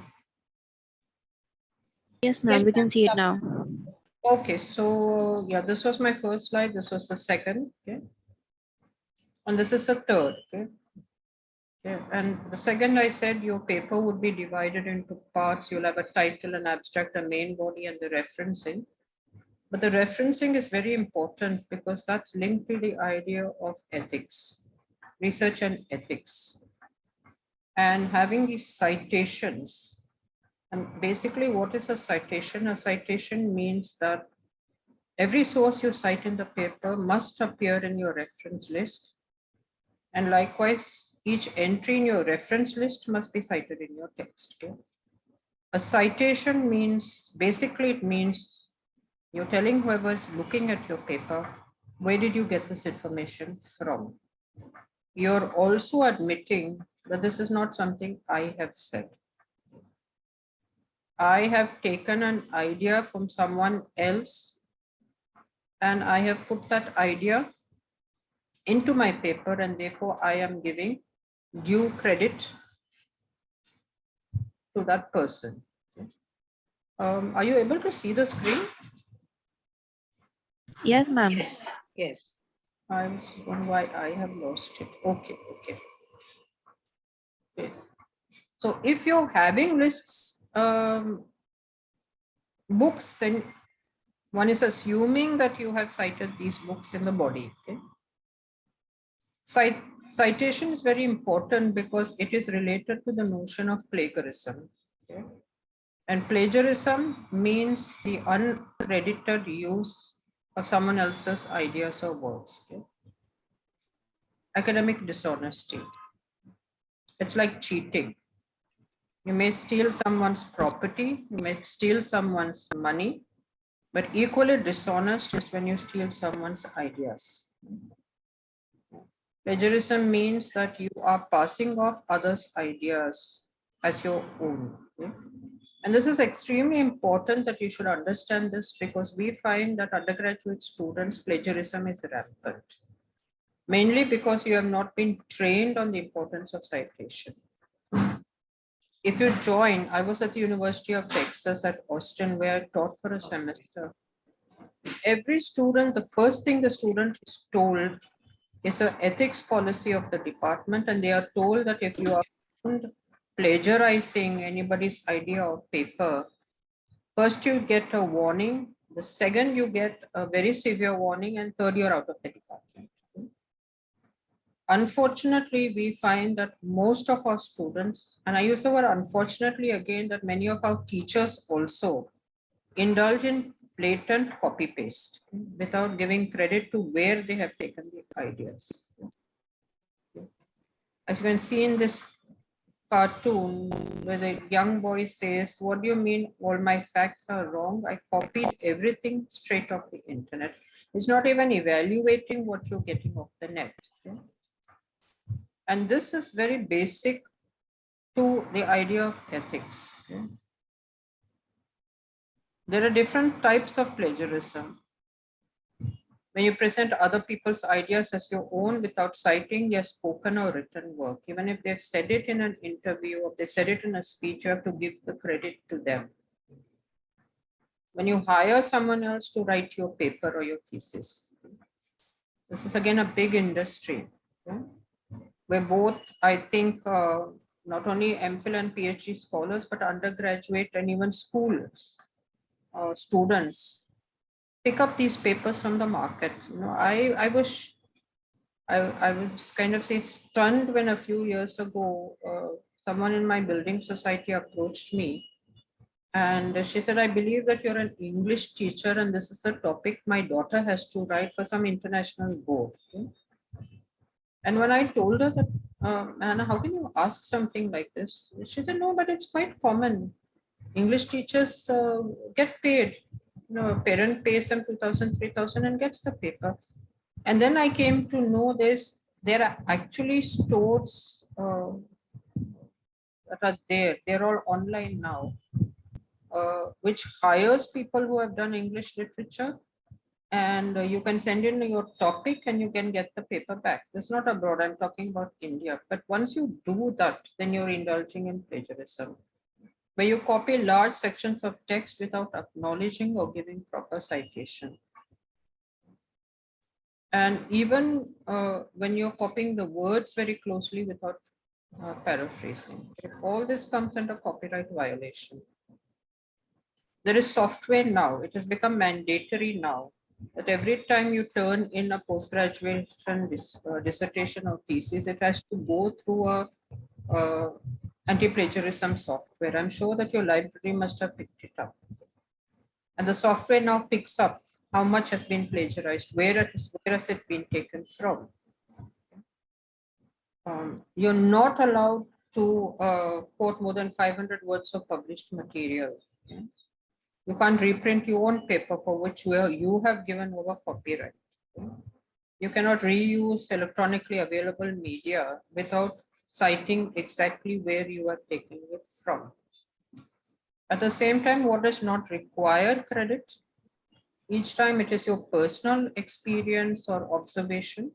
Yes, ma'am, we can see it now. Okay, so yeah, this was my first slide. This was the second. Okay. And this is the third. Okay. Yeah, and the second I said your paper would be divided into parts. You'll have a title, an abstract, a main body, and the referencing. But the referencing is very important because that's linked to the idea of ethics, research and ethics. And having these citations. And basically, what is a citation? A citation means that every source you cite in the paper must appear in your reference list. And likewise, each entry in your reference list must be cited in your text. Okay? A citation means, basically it means you're telling whoever's looking at your paper, where did you get this information from? You're also admitting that this is not something I have said. I have taken an idea from someone else and I have put that idea into my paper, and therefore I am giving due credit to that person. Are you able to see the screen? Yes, ma'am. Yes, yes. I was wondering why I have lost it. Okay. So if you're having lists, books, then one is assuming that you have cited these books in the body. Okay. Citation is very important because it is related to the notion of plagiarism. Okay. And plagiarism means the uncredited use of someone else's ideas or works. Okay. Academic dishonesty. It's like cheating. You may steal someone's property, you may steal someone's money, but equally dishonest is when you steal someone's ideas. Plagiarism means that you are passing off others' ideas as your own. Okay? And this is extremely important that you should understand this, because we find that undergraduate students, plagiarism is rampant, mainly because you have not been trained on the importance of citation. If you join, I was at the University of Texas at Austin, where I taught for a semester. Every student, the first thing the student is told is an ethics policy of the department, and they are told that if you are found plagiarizing anybody's idea or paper, first you get a warning, the second you get a very severe warning, and third you're out of the department. Unfortunately, we find that most of our students, and I use the word unfortunately again, that many of our teachers also indulge in blatant copy paste without giving credit to where they have taken the ideas. As you can see in this cartoon where the young boy says, "What do you mean all my facts are wrong? I copied everything straight off the internet." It's not even evaluating what you're getting off the net. Okay? And this is very basic to the idea of ethics. Okay? There are different types of plagiarism. When you present other people's ideas as your own without citing their spoken or written work, even if they've said it in an interview or they said it in a speech, you have to give the credit to them. When you hire someone else to write your paper or your thesis, this is again a big industry. Okay? Where both, I think, not only MPhil and PhD scholars, but undergraduate and even schools, students pick up these papers from the market. You know, I was kind of say stunned when a few years ago, someone in my building society approached me and she said, "I believe that you're an English teacher and this is a topic my daughter has to write for some international board." Okay? And when I told her that, Anna, how can you ask something like this? She said, "No, but it's quite common. English teachers get paid. You know, a parent pays them 2,000, 3,000 and gets the paper." And then I came to know this. There are actually stores that are there. They're all online now, which hires people who have done English literature. And you can send in your topic and you can get the paper back. It's not abroad, I'm talking about India. But once you do that, then you're indulging in plagiarism, where you copy large sections of text without acknowledging or giving proper citation. And even when you're copying the words very closely without paraphrasing, all this comes under copyright violation. There is software now, it has become mandatory now, that every time you turn in a post-graduation dissertation or thesis, it has to go through a anti-plagiarism software. I'm sure that your library must have picked it up. And the software now picks up how much has been plagiarized, where has it been taken from. You're not allowed to quote more than 500 words of published material. Okay? You can't reprint your own paper for which you have given over copyright. Okay? You cannot reuse electronically available media without citing exactly where you are taking it from. At the same time, what does not require credit? Each time it is your personal experience or observation.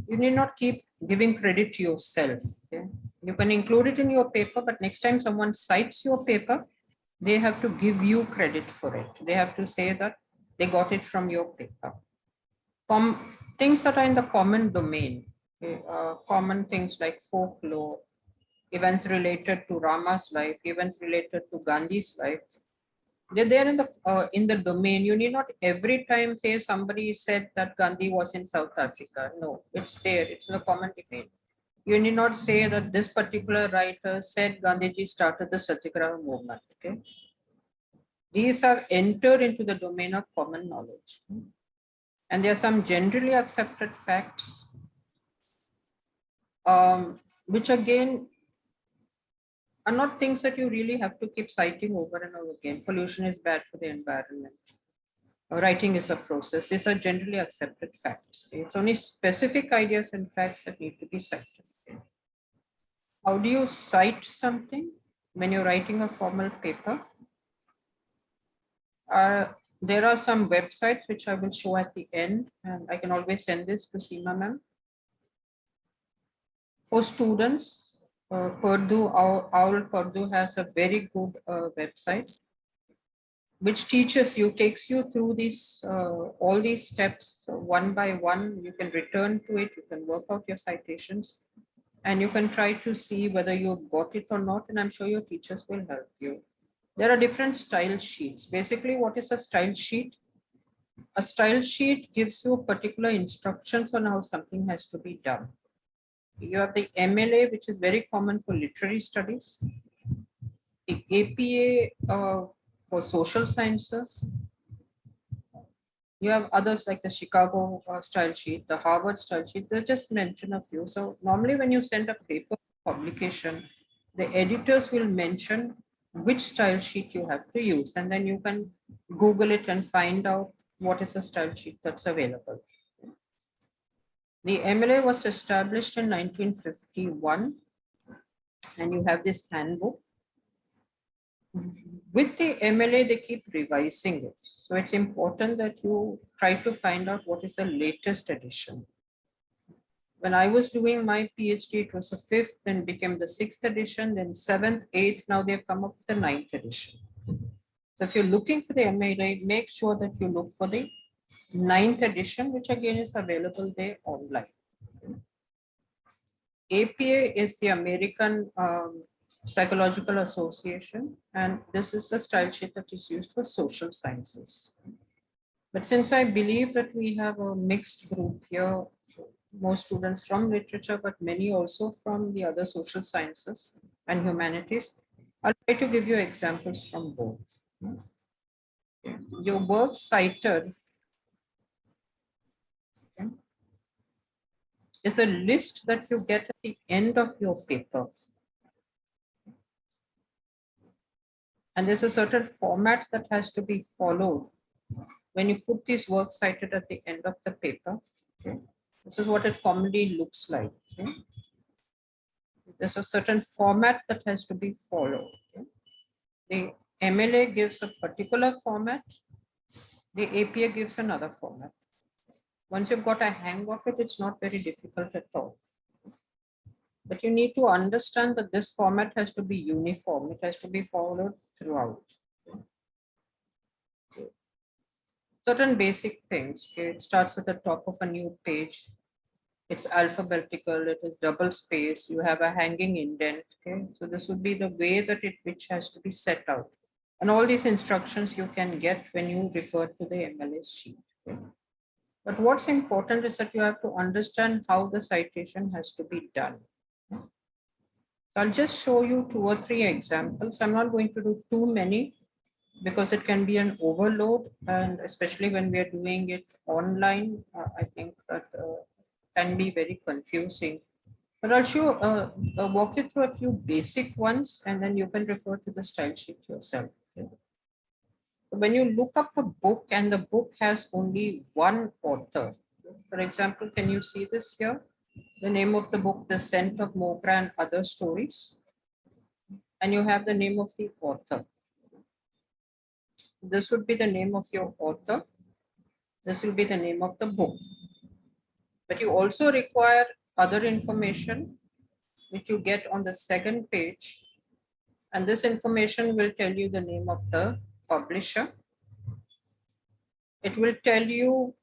You need not keep giving credit to yourself. Okay? You can include it in your paper, but next time someone cites your paper, they have to give you credit for it. They have to say that they got it from your paper. Things that are in the common domain, okay, common things like folklore, events related to Rama's life, events related to Gandhi's life, they're there in the domain. You need not every time say somebody said that Gandhi was in South Africa. No, it's there. It's in the common domain. You need not say that this particular writer said Gandhiji started the Satyagraha movement. Okay, these are entered into the domain of common knowledge, and there are some generally accepted facts, which again are not things that you really have to keep citing over and over again. Pollution is bad for the environment. Writing is a process. These are generally accepted facts. It's only specific ideas and facts that need to be cited. How do you cite something when you're writing a formal paper? There are some websites which I will show at the end, and I can always send this to Seema ma'am. For students, Purdue, OWL Purdue has a very good website which teaches you, takes you through these all these steps one by one. You can return to it, you can work out your citations, and you can try to see whether you've got it or not, and I'm sure your teachers will help you. There are different style sheets. Basically, what is a style sheet? A style sheet gives you particular instructions on how something has to be done. You have the MLA, which is very common for literary studies, the APA for social sciences. You have others like the Chicago style sheet, the Harvard style sheet. They just mention a few. So normally when you send a paper publication, the editors will mention which style sheet you have to use, and then you can Google it and find out what is a style sheet that's available. The MLA was established in 1951, and you have this handbook. With the MLA, they keep revising it. So it's important that you try to find out what is the latest edition. When I was doing my PhD, it was the 5th, then became the 6th edition, then 7th, 8th, now they've come up with the 9th edition. So if you're looking for the MLA, make sure that you look for the 9th edition, which again is available there online. APA is the American Psychological Association, and this is the style sheet that is used for social sciences. But since I believe that we have a mixed group here, most students from literature, but many also from the other social sciences and humanities, I'll try to give you examples from both. Your work cited is a list that you get at the end of your paper. And there's a certain format that has to be followed when you put these works cited at the end of the paper. Okay. This is what it commonly looks like. Okay. There's a certain format that has to be followed. Okay. The MLA gives a particular format. The APA gives another format. Once you've got a hang of it, it's not very difficult at all. But you need to understand that this format has to be uniform. It has to be followed throughout. Certain basic things. Okay? It starts at the top of a new page. It's alphabetical, it is double space, you have a hanging indent. Okay? So this would be the way that which has to be set out. And all these instructions you can get when you refer to the MLA sheet. Okay? But what's important is that you have to understand how the citation has to be done. So I'll just show you 2 or 3 examples. I'm not going to do too many because it can be an overload, and especially when we are doing it online, I think that can be very confusing. But I'll show, walk you through a few basic ones, and then you can refer to the style sheet yourself. Okay? When you look up a book and the book has only one author, for example, can you see this here? The name of the book, The Scent of Mogra and Other Stories. And you have the name of the author. This would be the name of your author. This will be the name of the book. But you also require other information which you get on the second page. And this information will tell you the name of the publisher. It will tell you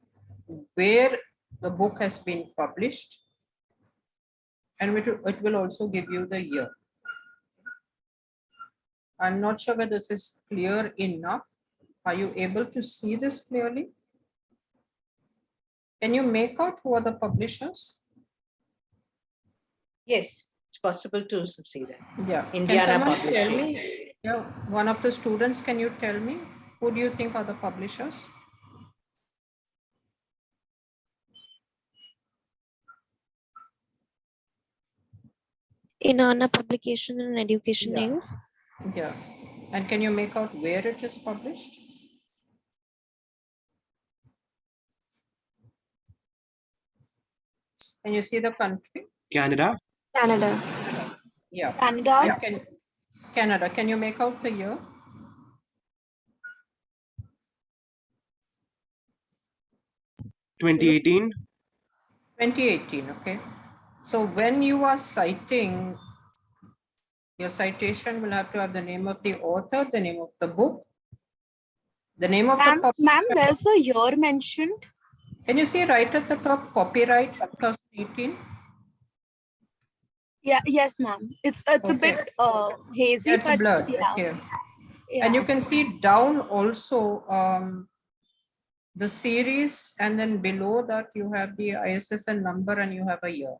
where the book has been published. And it will also give you the year. I'm not sure whether this is clear enough. Are you able to see this clearly? Can you make out who are the publishers? Yes, it's possible to see that. Yeah. Can Indiana someone tell Publishing. me? Yeah, one of the students, can you tell me who do you think are the publishers? Inanna Publication and Education Yeah. News. Yeah. And can you make out where it is published? Can you see the country? Canada. Canada. Yeah. Canada. And Canada, can you make out the year? (2018). 2018, okay. So when you are citing, your citation will have to have the name of the author, the name of the book, the name of the Ma'am, publisher. where's the year mentioned? Can you see right at the top, copyright 2018? Yeah, yes, ma'am. It's a Okay. bit hazy, It's but blurred, yeah. okay. Yeah. And you can see down also the series, and then below that you have the ISSN number and you have a year.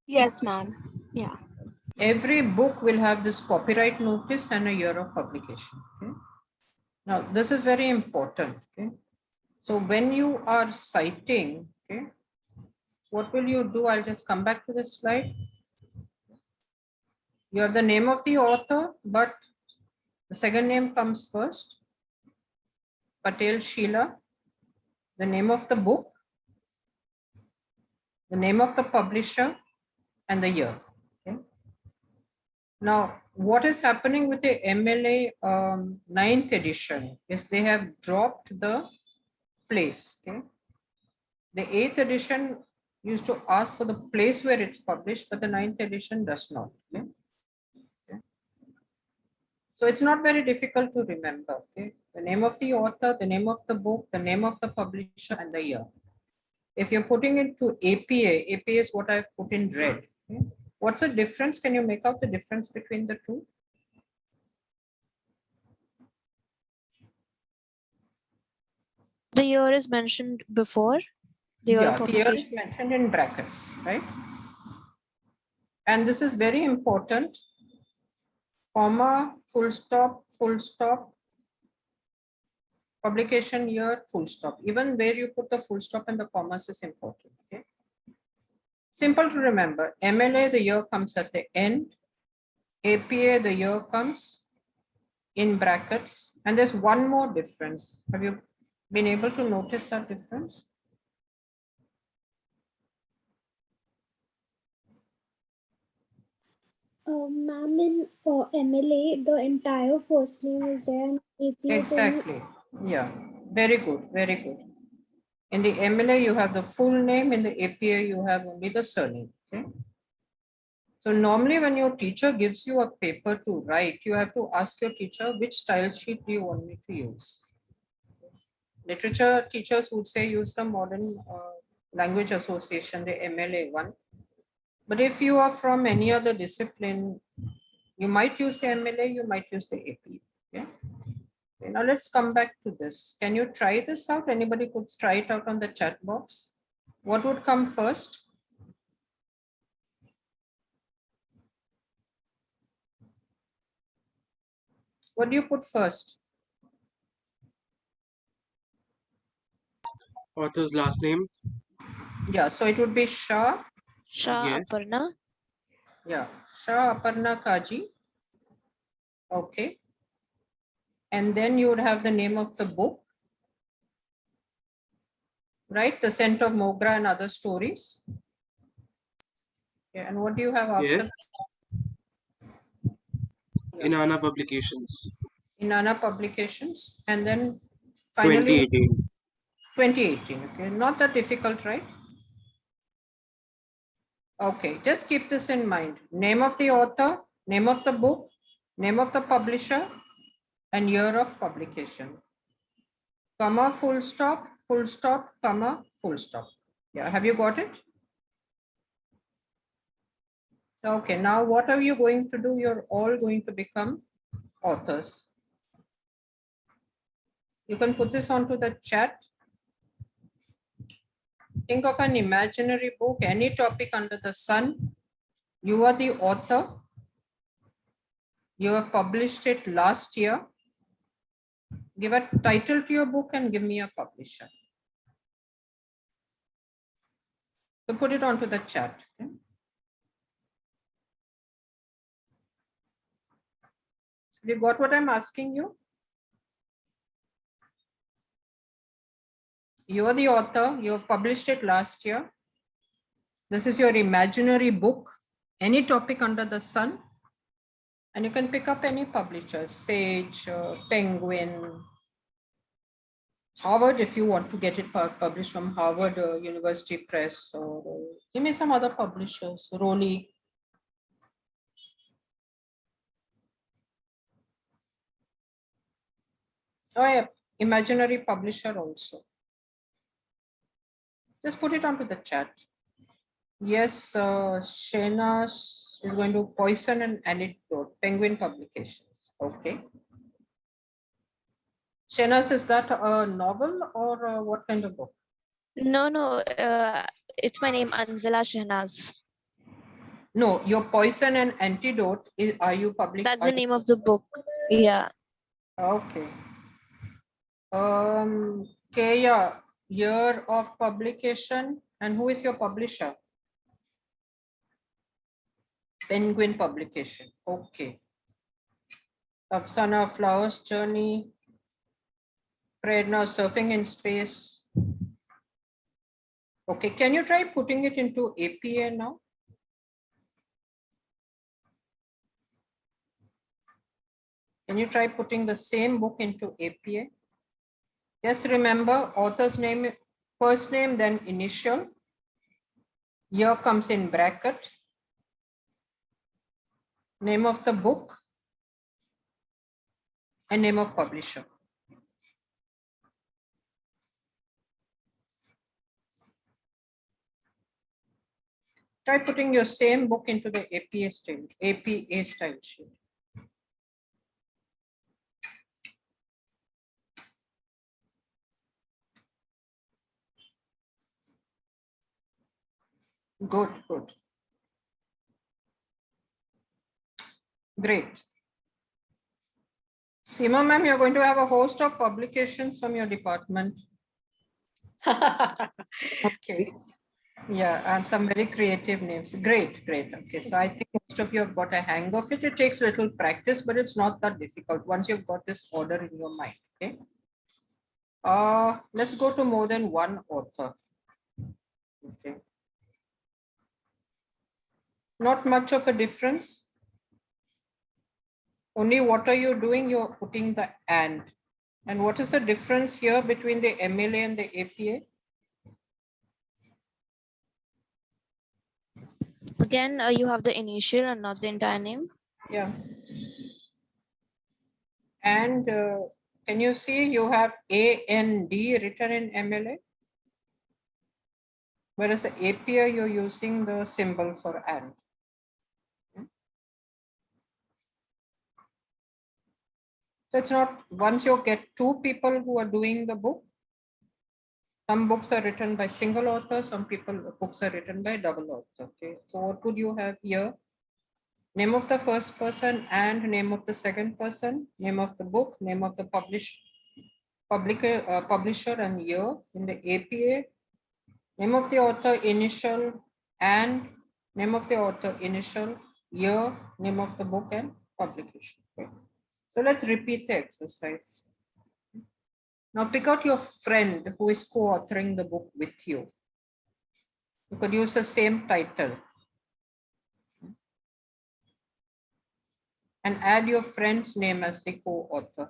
Yes, ma'am. Yeah. Every book will have this copyright notice and a year of publication. Okay? Now, this is very important. Okay? So when you are citing, okay, what will you do? I'll just come back to this slide. You have the name of the author, but the second name comes first. Patel Sheila, the name of the book, the name of the publisher, and the year. Okay? Now, what is happening with the MLA 9th edition is they have dropped the place. Okay? The 8th edition used to ask for the place where it's published, but the 9th edition does not. Okay? Okay. So it's not very difficult to remember. Okay? The name of the author, the name of the book, the name of the publisher, and the year. If you're putting it to APA, APA is what I've put in red. Okay? What's the difference? Can you make out the difference between the two? The year is mentioned before the year of Yeah, the year is publication. mentioned in brackets, right? And this is very important. Comma, full stop, publication year, full stop. Even where you put the full stop and the commas is important. Okay. Simple to remember. MLA, the year comes at the end. APA, the year comes in brackets. And there's one more difference. Have you been able to notice that difference? Ma'am, in MLA, the entire first name is there. And APA, Exactly. Yeah. Very good. Very good. In the MLA, you have the full name. In the APA, you have only the surname. Okay. So normally when your teacher gives you a paper to write, you have to ask your teacher, which style sheet do you want me to use? Literature teachers would say use the Modern Language Association, the MLA one. But if you are from any other discipline, you might use the MLA, you might use the APA. Okay? Okay, now let's come back to this. Can you try this out? Anybody could try it out on the chat box. What would come first? What do you put first? Author's last name. Yeah, so it would be Shah. Shah Yes. Aparna. Yeah, Shah Aparna Kaji. Okay. And then you would have the name of the book. Right, The Scent of Mogra and Other Stories. Yeah, and what do you have after? Yes. Inanna Publications, Inanna Publications, and then finally 2018. 2018. Okay, not that difficult, right? Okay, just keep this in mind. Name of the author, name of the book, name of the publisher, and year of publication. Comma, full stop, comma, full stop. Yeah, have you got it? Okay, now what are you going to do? You're all going to become authors. You can put this onto the chat. Think of an imaginary book, any topic under the sun. You are the author. You have published it last year. Give a title to your book and give me a publisher. So put it onto the chat. Okay? You got what I'm asking you? You're the author. You have published it last year. This is your imaginary book, any topic under the sun. And you can pick up any publisher, Sage, Penguin, Harvard, if you want to get it published from Harvard University Press, or give me some other publishers, Rowley. Oh yeah, imaginary publisher also. Just put it onto the chat. Yes, Shena is going to Poison and Anecdote, Penguin Publications. Okay. Shenas, is that a novel or what kind of book? No, it's my name, Anzala Shehnaz. No, your Poison and Antidote, are you public? That's the name of the book. Yeah. Okay. Kaya, year of publication, and who is your publisher? Penguin Publication. Okay. Aksana, Flowers Journey. Prerna, Surfing in Space. Okay, can you try putting it into APA now? Can you try putting the same book into APA? Just remember author's name, first name, then initial. Year comes in bracket. Name of the book and name of publisher. Try putting your same book into the APA style sheet. Good, good. Great. Seema ma'am, you're going to have a host of publications from your department. Okay. Yeah, and some very creative names. Great, great. Okay, so I think most of you have got a hang of it. It takes a little practice, but it's not that difficult once you've got this order in your mind. Okay. Let's go to more than one author. Okay. Not much of a difference. Only what are you doing? You're putting the and. And what is the difference here between the MLA and the APA? Again, you have the initial and not the entire name. Yeah. And can you see you have AND written in MLA? Whereas the APA, you're using the symbol for and. So it's not, once you get two people who are doing the book, some books are written by single author, some books are written by double author. Okay, so what would you have here? Name of the first person and name of the second person, name of the book, name of the publisher and year. In the APA, name of the author, initial, and name of the author, initial, year, name of the book, and publication. Okay. So let's repeat the exercise. Now pick out your friend who is co-authoring the book with you. You could use the same title. and add your friend's name as the co-author.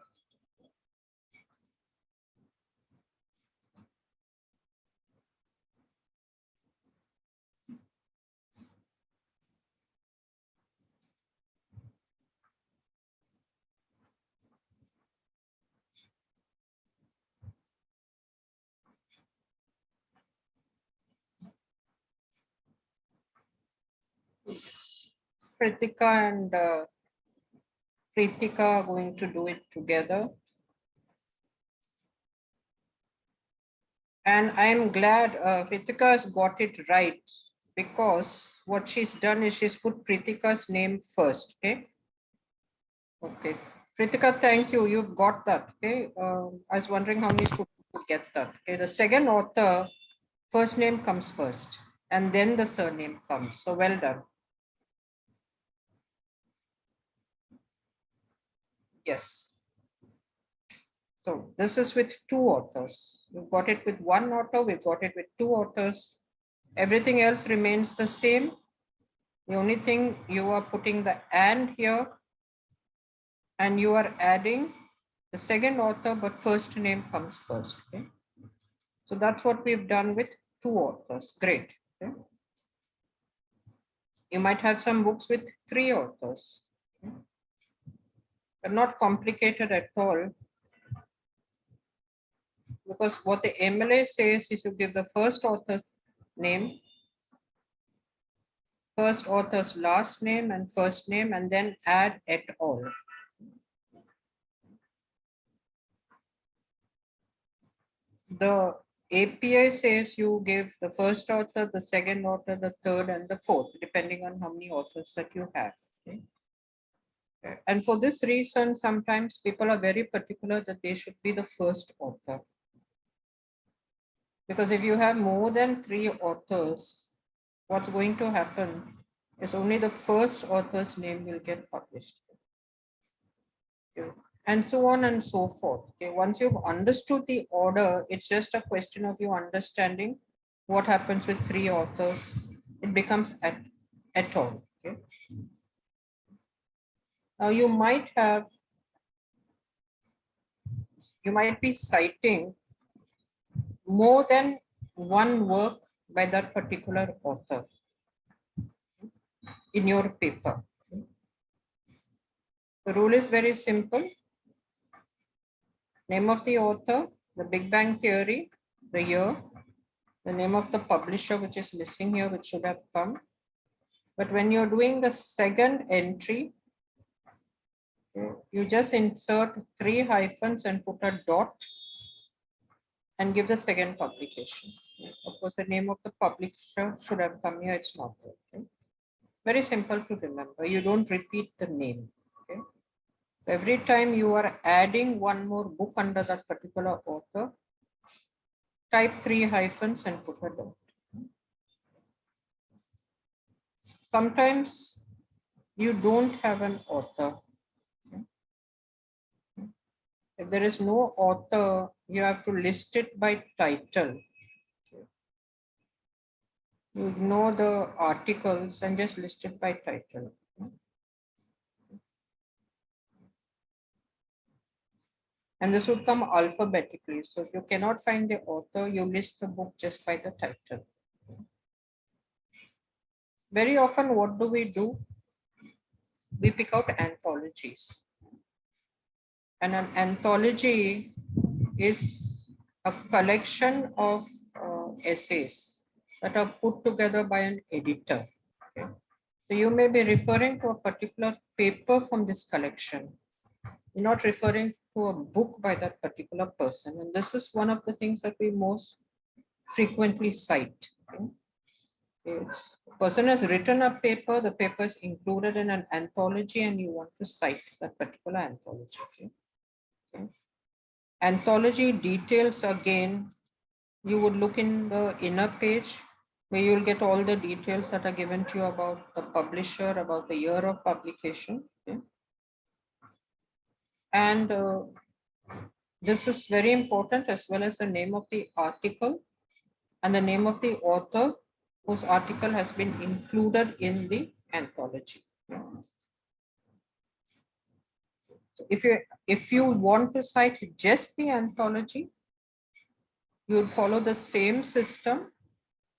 Kritika and Pritika are going to do it together. And I'm glad Pritika has got it right, because what she's done is she's put Pritika's name first. Okay. Okay. Pritika, thank you. You've got that. Okay. I was wondering how many students would get that. Okay. The second author, first name comes first, and then the surname comes. So well done. Yes. So this is with two authors. We've got it with one author, we've got it with two authors. Everything else remains the same. The only thing, you are putting the and here, and you are adding the second author, but first name comes first. Okay. So that's what we've done with two authors. Great. Okay. You might have some books with three authors. Okay. They're not complicated at all, because what the MLA says is you give the first author's name, first author's last name and first name, and then add et al. The API says you give the first author, the second author, the third, and the fourth, depending on how many authors that you have. Okay. And for this reason, sometimes people are very particular that they should be the first author. Because if you have more than three authors, what's going to happen is only the first author's name will get published. Okay. And so on and so forth. Okay. Once you've understood the order, it's just a question of you understanding what happens with three authors. It becomes et al. Okay. Now you might be citing more than one work by that particular author in your paper. The rule is very simple. Name of the author, The Big Bang Theory, the year, the name of the publisher, which is missing here, which should have come. But when you're doing the second entry, you just insert 3 hyphens and put a dot and give the second publication. Of course, the name of the publisher should have come here. It's not there. Okay? Very simple to remember. You don't repeat the name. Okay? Every time you are adding one more book under that particular author, type 3 hyphens and put a dot. Sometimes you don't have an author. If there is no author, you have to list it by title. You ignore the articles and just list it by title. And this would come alphabetically. So if you cannot find the author, you list the book just by the title. Very often, what do? We pick out anthologies. And an anthology is a collection of essays that are put together by an editor. Okay. So you may be referring to a particular paper from this collection. You're not referring to a book by that particular person. And this is one of the things that we most frequently cite. Okay. The person has written a paper, the paper is included in an anthology, and you want to cite that particular anthology. Okay. Okay. Anthology details, again, you would look in the inner page where you'll get all the details that are given to you about the publisher, about the year of publication. Okay. And this is very important, as well as the name of the article and the name of the author whose article has been included in the anthology. Okay. So if you want to cite just the anthology, you would follow the same system,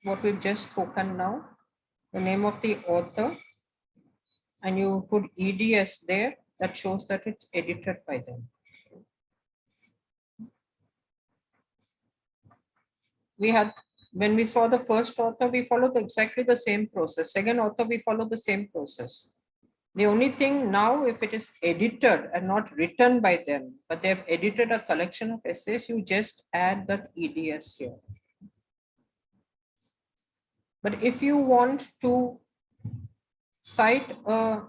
what we've just spoken now, the name of the author, and you put EDS there, that shows that it's edited by them. We had, when we saw the first author, we followed exactly the same process. Second author, we follow the same process. The only thing now, if it is edited and not written by them, but they've edited a collection of essays, you just add that EDS here. But if you want to cite a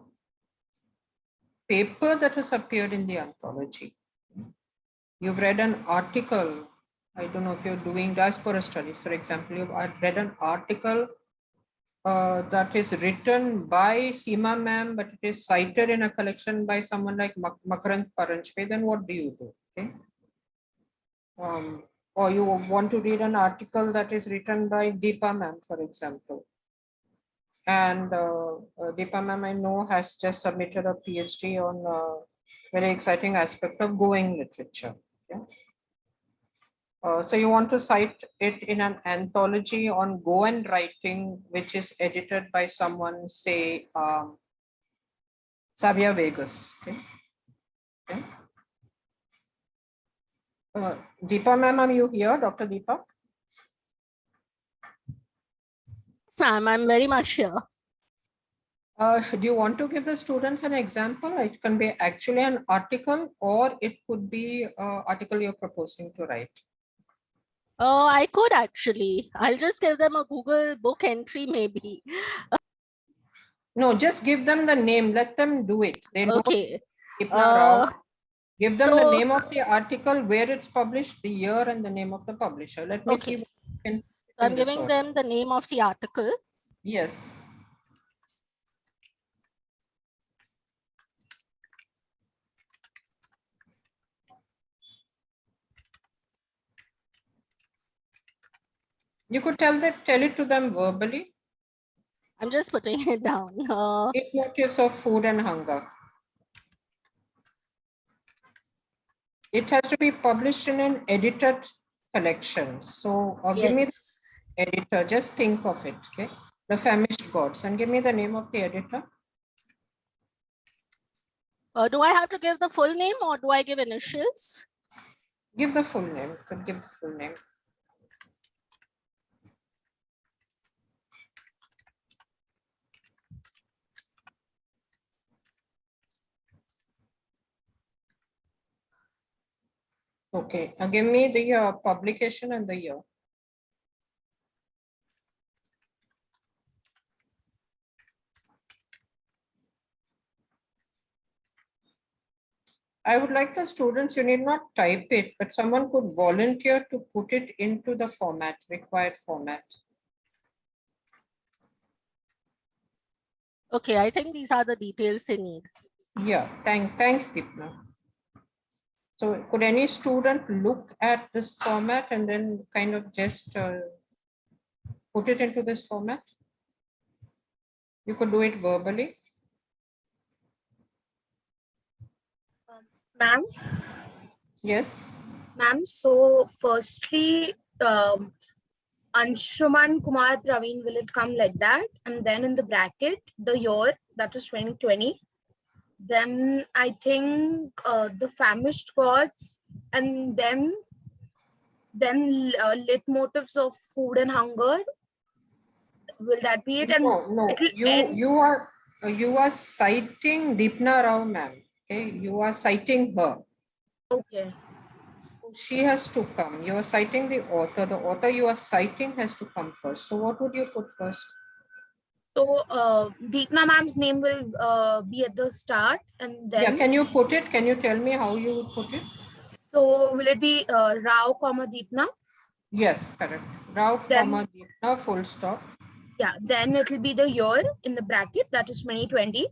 paper that has appeared in the anthology, you've read an article, I don't know if you're doing diaspora studies, for example, you've read an article that is written by Seema ma'am, but it is cited in a collection by someone like Makarand Paranjpe, then what do you do? Okay. Or you want to read an article that is written by Deepa ma'am, for example. And Deepa ma'am, I know, has just submitted a PhD on a very exciting aspect of Goan literature. Okay. So you want to cite it in an anthology on Goan writing, which is edited by someone, say, Xavier Vegas. Okay. Okay. Deepa ma'am, are you here, Dr. Deepa? Ma'am, I'm very much here. Do you want to give the students an example? It can be actually an article, or it could be an article you're proposing to write. I could actually. I'll just give them a Google book entry maybe. No, just give them the name. Let them do it. They know. Okay. Deepna Rao. Give them the so- name of the article, where it's published, the year, and the name of the publisher. Let me see. Okay. What you can So I'm in this giving order. them the name of the article. Yes. You could tell it to them verbally. I'm just putting it down. 8 motives of food and hunger. It has to be published in an edited collection. So give me the Yes. editor. Just think of it. Okay. The Famished Gods, and give me the name of the editor. Do I have to give the full name or do I give initials? Give the full name. You could give the full name. Okay, give me the publication and the year. I would like the students, you need not type it, but someone could volunteer to put it into the format, required format. Okay, I think these are the details they need. Yeah, thanks, Deepna. So could any student look at this format and then kind of just put it into this format? You could do it verbally. Ma'am, Yes. ma'am. So firstly, Anshuman Kumar Praveen, will it come like that? And then in the bracket, the year, that is 2020. Then I think the Famished Gods, and then lit motives of food and hunger. Will that be it? And No, it will end- you are citing Deepna Rao, ma'am. Okay, you are citing her. Okay. She has to come. You are citing the author. The author you are citing has to come first. So what would you put first? So Deepna ma'am's name will be at the start, and then. Yeah, can you put it? Can you tell me how you would put it? So will it be Rao, Deepna? Yes, correct. Rao, Then- Deepna, full stop. Yeah, then it will be the year in the bracket, that is 2020.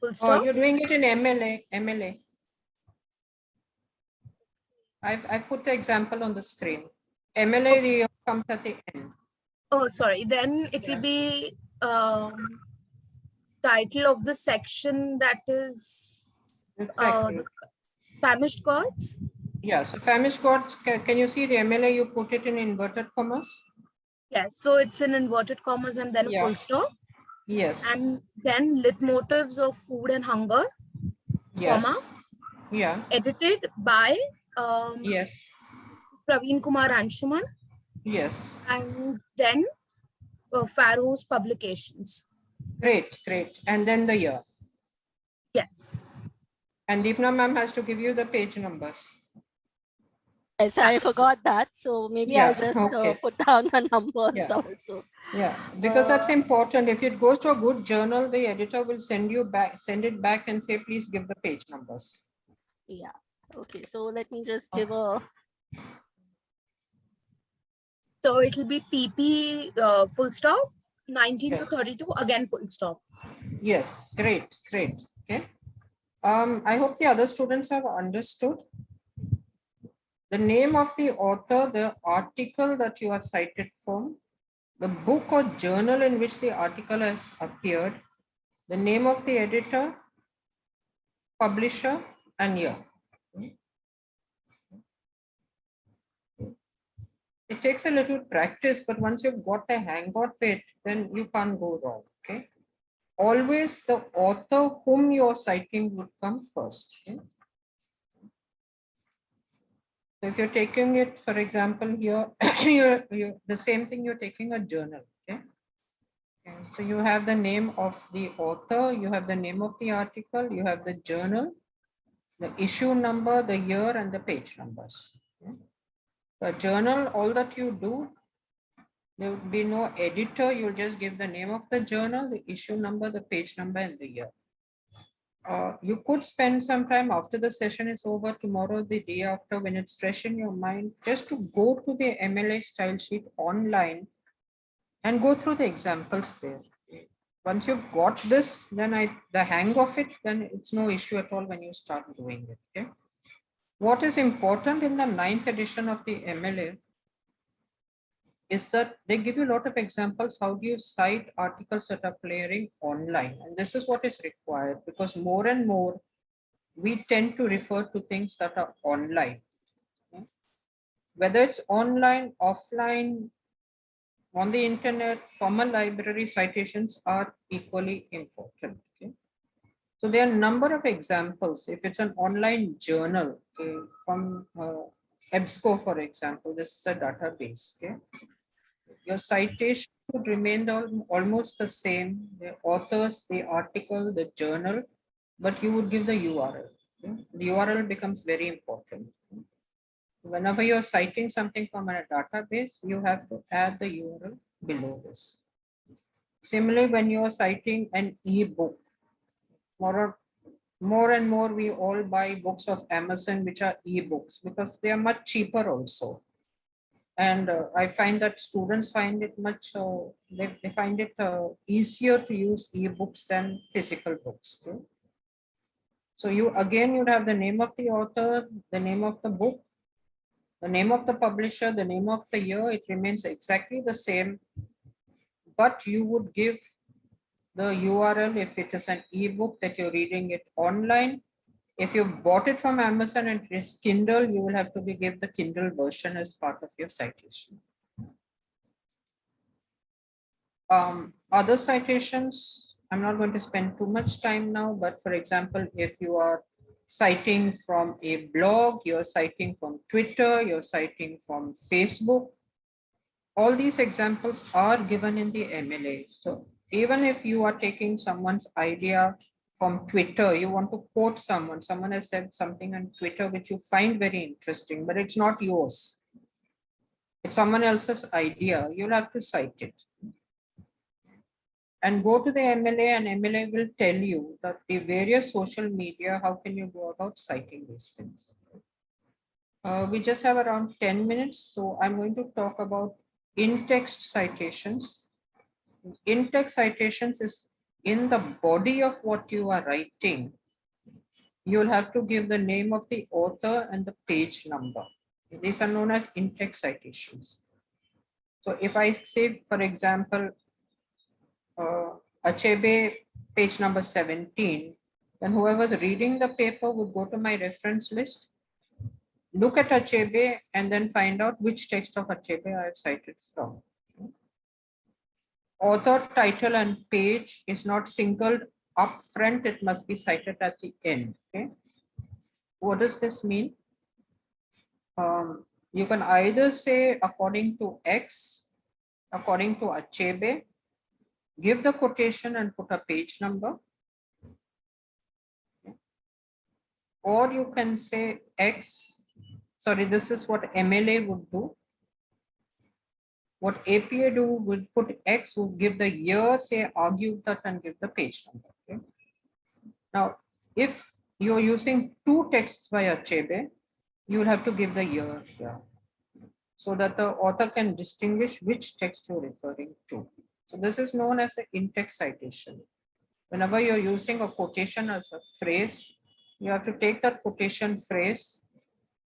Full Oh, stop. you're doing it in MLA. I've put the example on the screen. MLA, the year comes at the end. Oh, sorry. Then it will be title of the section, that is Exactly. the famished gods. Yeah, so famished gods, can you see the MLA, you put it in inverted commas? Yes, so it's in inverted commas and then a Yeah. full stop. Yes, And then lit motives of food and hunger, comma, yes, yeah, edited by yes, Praveen Kumar Anshuman, yes. and then Pharaoh's publications. Great, great. And then the year. Yes. And Deepna ma'am has to give you the page numbers. Yes, I forgot that. So maybe I'll Yeah, just okay. put down the numbers Yeah. also. Yeah, because that's important. If it goes to a good journal, the editor will send it back and say, please give the page numbers. Yeah. Okay. So let me just give a. So it will be PP full stop, 19 Yes. to 32, again full stop. Yes, great, great. Okay. I hope the other students have understood. The name of the author, the article that you have cited from, the book or journal in which the article has appeared, the name of the editor, publisher, and year. It takes a little practice, but once you've got the hang of it, then you can't go wrong. Okay. Always the author whom you're citing would come first. Okay? So if you're taking it, for example, here, the same thing, you're taking a journal. Okay. Okay, so you have the name of the author, you have the name of the article, you have the journal, the issue number, the year, and the page numbers. Okay. The journal, all that you do, there would be no editor. You'll just give the name of the journal, the issue number, the page number, and the year. You could spend some time after the session is over, tomorrow, the day after, when it's fresh in your mind, just to go to the MLA style sheet online and go through the examples there. Once you've got this, then the hang of it, then it's no issue at all when you start doing it. Okay. What is important in the 9th edition of the MLA is that they give you a lot of examples. How do you cite articles that are appearing online? And this is what is required, because more and more we tend to refer to things that are online. Okay. Whether it's online, offline, on the internet, from a library, citations are equally important. Okay. So there are a number of examples. If it's an online journal, okay, from EBSCO, for example, this is a database. Okay. Your citation would remain almost the same, the authors, the article, the journal, but you would give the URL. Okay. The URL becomes very important. Whenever you're citing something from a database, you have to add the URL below this. Similarly, when you're citing an e-book, more and more we all buy books of Amazon, which are e-books, because they are much cheaper also. And I find that students find it much, they find it easier to use e-books than physical books. Okay? So you'd have the name of the author, the name of the book, the name of the publisher, the name of the year. It remains exactly the same, but you would give the URL if it is an ebook that you're reading it online. If you bought it from Amazon and it is Kindle, you will have to give the Kindle version as part of your citation. Other citations, I'm not going to spend too much time now, but for example, if you are citing from a blog, you're citing from Twitter, you're citing from Facebook, all these examples are given in the MLA. So even if you are taking someone's idea from Twitter, you want to quote someone has said something on Twitter which you find very interesting, but it's not yours. It's someone else's idea, you'll have to cite it. And go to the MLA, and MLA will tell you that the various social media, how can you go about citing these things. We just have around 10 minutes, so I'm going to talk about in-text citations. In-text citations is in the body of what you are writing. You'll have to give the name of the author and the page number. These are known as in-text citations. So if I say, for example, Achebe, page number 17, Then whoever's reading the paper would go to my reference list, look at Achebe, and then find out which text of Achebe I have cited from. Author, title, and page is not singled up front, it must be cited at the end. Okay. What does this mean? You can either say according to X, according to Achebe, give the quotation and put a page number. Or you can say X, sorry, this is what MLA would do. What APA do would put X, would give the year, say argue that, and give the page number. Okay. Now, if you're using two texts by Achebe, you will have to give the year here, so that the author can distinguish which text you're referring to. So this is known as an in-text citation. Whenever you're using a quotation as a phrase, you have to take that quotation phrase,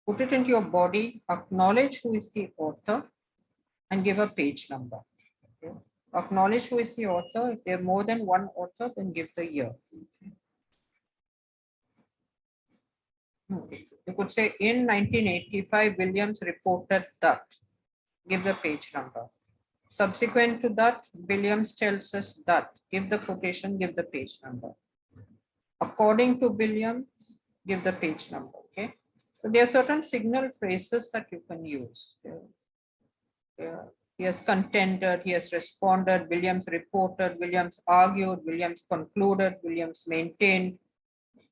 put it into your body, acknowledge who is the author, and give a page number. Okay. Acknowledge who is the author. If there are more than one author, then give the year. Okay. You could say in 1985, Williams reported that. Give the page number. Subsequent to that, Williams tells us that. Give the quotation, give the page number. According to Williams, give the page number. Okay. So there are certain signal phrases that you can use. He has contended, he has responded, Williams reported, Williams argued, Williams concluded, Williams maintained.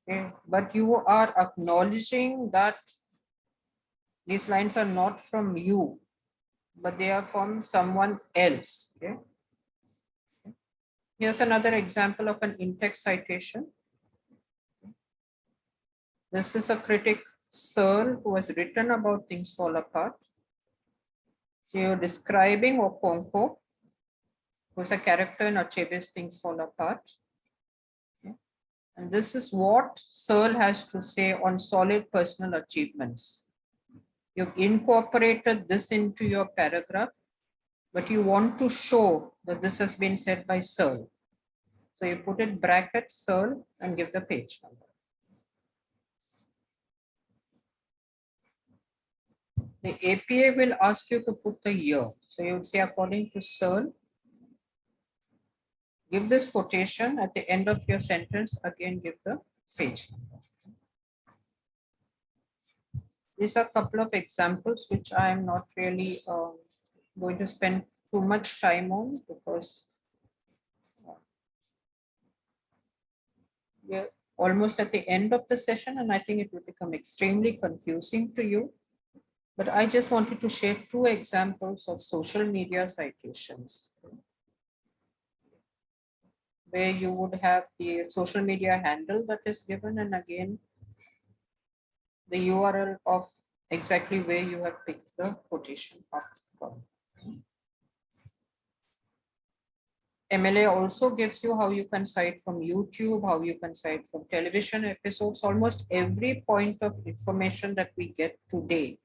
Okay. But you are acknowledging that these lines are not from you, but they are from someone else. Okay. Here's another example of an in-text citation. This is a critic, Searle, who has written about Things Fall Apart. So you're describing Okonkwo, who is a character in Achebe's Things Fall Apart. Okay. And this is what Searle has to say on solid personal achievements. You've incorporated this into your paragraph, but you want to show that this has been said by Searle. So you put it bracket Searle and give the page number. The APA will ask you to put the year. So you would say according to Searle, give this quotation at the end of your sentence, again give the page number. These are a couple of examples which I am not really going to spend too much time on, because we're almost at the end of the session and I think it will become extremely confusing to you. But I just wanted to share two examples of social media citations, where you would have the social media handle that is given, and again, the URL of exactly where you have picked the quotation up from. MLA also gives you how you can cite from YouTube, how you can cite from television episodes. Almost every point of information that we get today,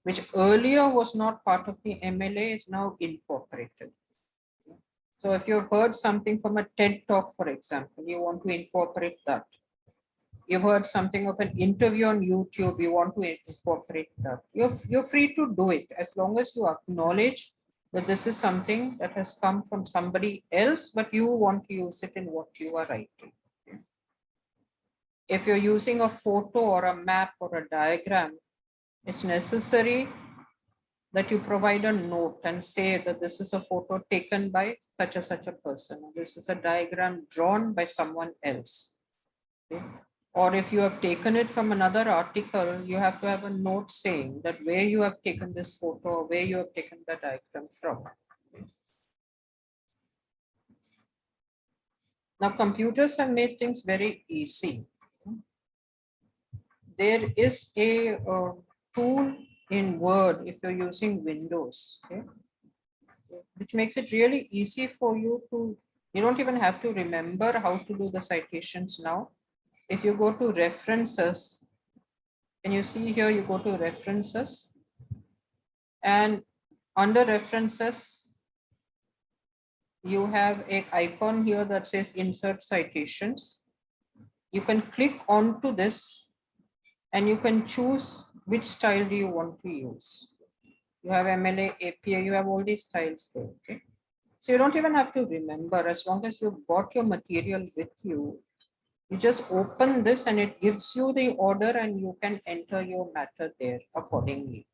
which earlier was not part of the MLA, is now incorporated. So if you've heard something from a TED Talk, for example, you want to incorporate that. You've heard something of an interview on YouTube, you want to incorporate that. You're free to do it, as long as you acknowledge that this is something that has come from somebody else, but you want to use it in what you are writing. If you're using a photo or a map or a diagram, it's necessary that you provide a note and say that this is a photo taken by such a person. This is a diagram drawn by someone else. Okay. Or if you have taken it from another article, you have to have a note saying that where you have taken this photo, or where you have taken the diagram from. Now, computers have made things very easy. There is a tool in Word if you're using Windows, okay, which makes it really easy for you to, you don't even have to remember how to do the citations now. If you go to references, and you see here, you go to references, and under references, you have an icon here that says insert citations. you can click onto this and you can choose which style do you want to use. You have MLA, APA, you have all these styles there. Okay? So you don't even have to remember, as long as you've got your material with you, you just open this and it gives you the order and you can enter your matter there accordingly.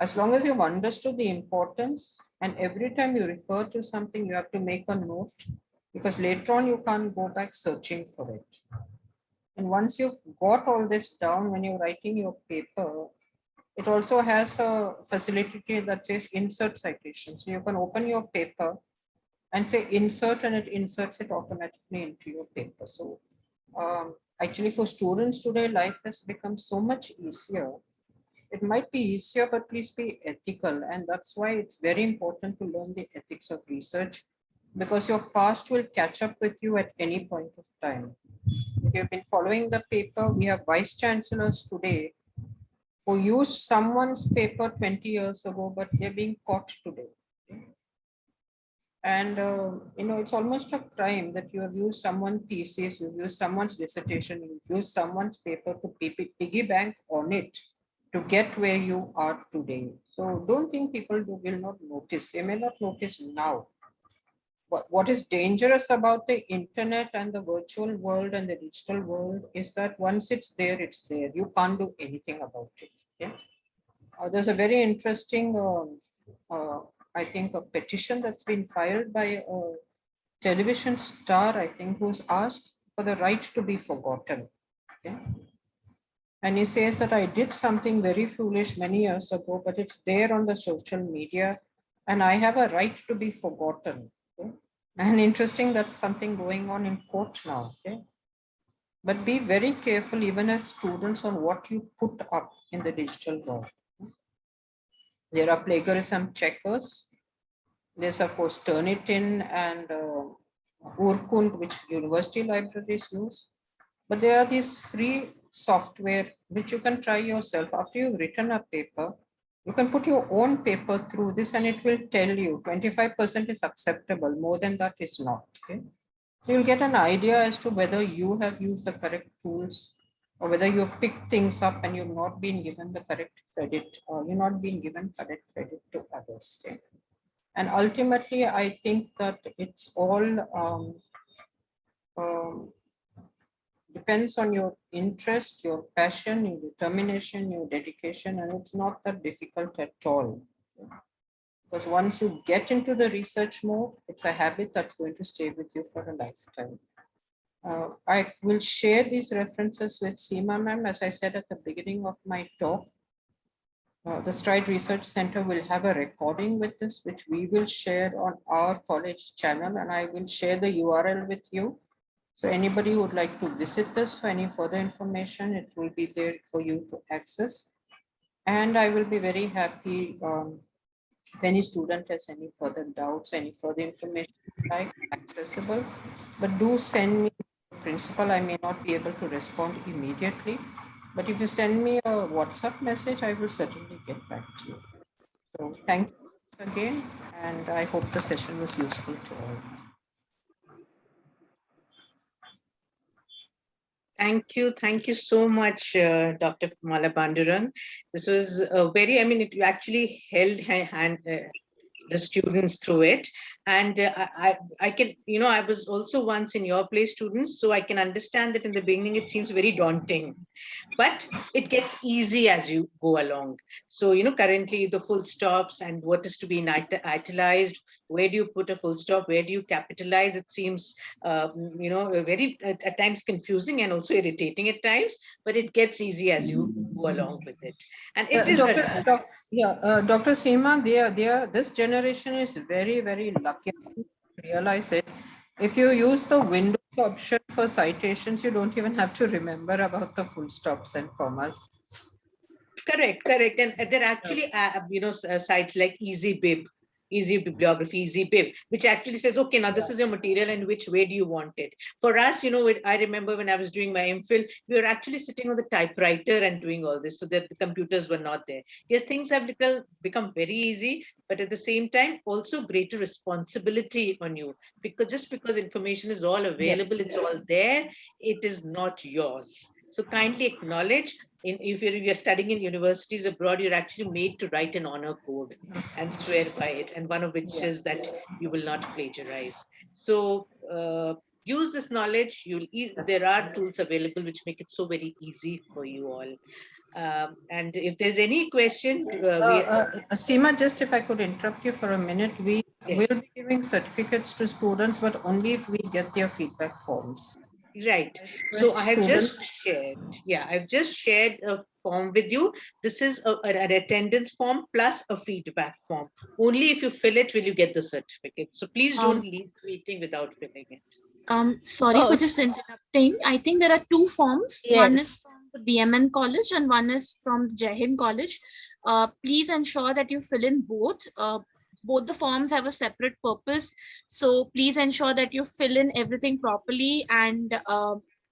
As long as you've understood the importance, and every time you refer to something, you have to make a note, because later on you can't go back searching for it. And once you've got all this down, when you're writing your paper, it also has a facility that says insert citation. So you can open your paper and say insert, and it inserts it automatically into your paper. So actually for students today, life has become so much easier. It might be easier, but please be ethical. And that's why it's very important to learn the ethics of research, because your past will catch up with you at any point of time. If you've been following the paper, we have vice chancellors today who used someone's paper 20 years ago, but they're being caught today. And it's almost a crime that you have used someone's thesis, you've used someone's dissertation, you've used someone's paper to piggy bank on it to get where you are today. So don't think people will not notice. They may not notice now. But what is dangerous about the internet and the virtual world and the digital world is that once it's there, it's there. You can't do anything about it. Okay? There's a very interesting, I think, a petition that's been filed by a television star, I think, who's asked for the right to be forgotten. Okay? And he says that I did something very foolish many years ago, but it's there on the social media and I have a right to be forgotten. Okay? And interesting, that's something going on in court now. Okay? But be very careful, even as students, on what you put up in the digital world. There are plagiarism checkers. There's, of course, Turnitin and Urkund, which university libraries use. But there are these free software which you can try yourself. After you've written a paper, you can put your own paper through this and it will tell you 25% is acceptable, more than that is not. Okay? So you'll get an idea as to whether you have used the correct tools or whether you've picked things up and you've not been given the correct credit, or you're not being given correct credit to others. Okay? And ultimately, I think that it's all depends on your interest, your passion, your determination, your dedication, and it's not that difficult at all. Because once you get into the research mode, it's a habit that's going to stay with you for a lifetime. I will share these references with Seema ma'am. As I said at the beginning of my talk, the Stride Research Center will have a recording with this, which we will share on our college channel, and I will share the URL with you. So anybody who would like to visit this for any further information, it will be there for you to access. And I will be very happy if any student has any further doubts, any further information like accessible, but do send me principal. I may not be able to respond immediately, but if you send me a WhatsApp message, I will certainly get back to you. So thank you once again, and I hope the session was useful to all. Thank you so much, Dr. Mala Banduran. This was a very, I mean, it actually held the students through it. And I can, I was also once in your place, students, so I can understand that in the beginning it seems very daunting, but it gets easy as you go along. So, currently the full stops and what is to be italicized, where do you put a full stop, where do you capitalize? It seems, very at times confusing and also irritating at times, but it gets easy as you go along with it. And it is Dr. Seema, this generation is very, very lucky to realize it. If you use the Windows option for citations, you don't even have to remember about the full stops and commas. Correct. And there are actually, sites like EasyBib, easy bibliography, easy bib, which actually says, okay, now this is your material and which way do you want it? For us, I remember when I was doing my MPhil, we were actually sitting on the typewriter and doing all this so that the computers were not there. Yes, things have become very easy, but at the same time, also greater responsibility on you, because information is all available, it's all there, it is not yours. So kindly acknowledge, if you're studying in universities abroad, you're actually made to write an honor code and swear by it, and one of which is that you will not plagiarize. So use this knowledge. There are tools available which make it so very easy for you all. And if there's any question, Seema, just if I could interrupt you for a minute, we will be giving certificates to students, but only if we get their feedback forms. Right. So I have just shared. Yeah, I've just shared a form with you. This is an attendance form plus a feedback form. Only if you fill it will you get the certificate. So please don't leave the meeting without filling it. Sorry for just interrupting. I think there are two forms. Yes. One is from the BMN College and one is from Jai Hind College. Please ensure that you fill in both. Both the forms have a separate purpose. So please ensure that you fill in everything properly and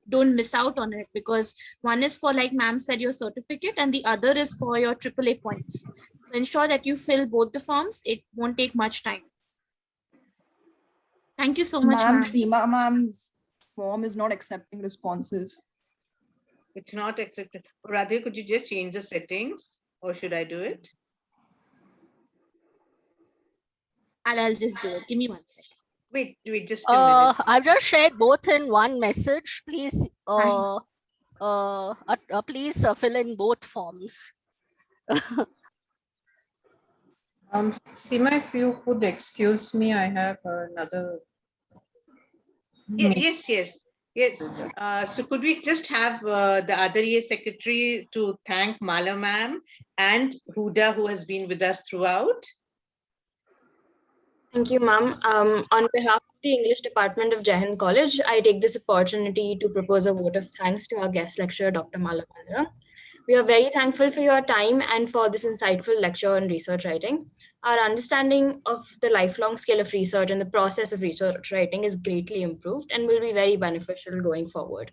don't miss out on it, because one is for, like ma'am said, your certificate, and the other is for your AAA points. So ensure that you fill both the forms. It won't take much time. Thank you so much, ma'am. Seema ma'am's form is not accepting responses. It's not accepted. Radhe, could you just change the settings, or should I do it? I'll just do it. Give me 1 second. Wait, just a minute. I've just shared both in one message. Please, please fill in both forms. Seema, if you could excuse me, I have another. Yes. So could we just have the other EA secretary to thank Mala ma'am and Huda, who has been with us throughout. Thank you, ma'am. On behalf of the English Department of Jai Hind College, I take this opportunity to propose a vote of thanks to our guest lecturer, Dr. Mala Pandurang. We are very thankful for your time and for this insightful lecture on research writing. Our understanding of the lifelong skill of research and the process of research writing is greatly improved and will be very beneficial going forward.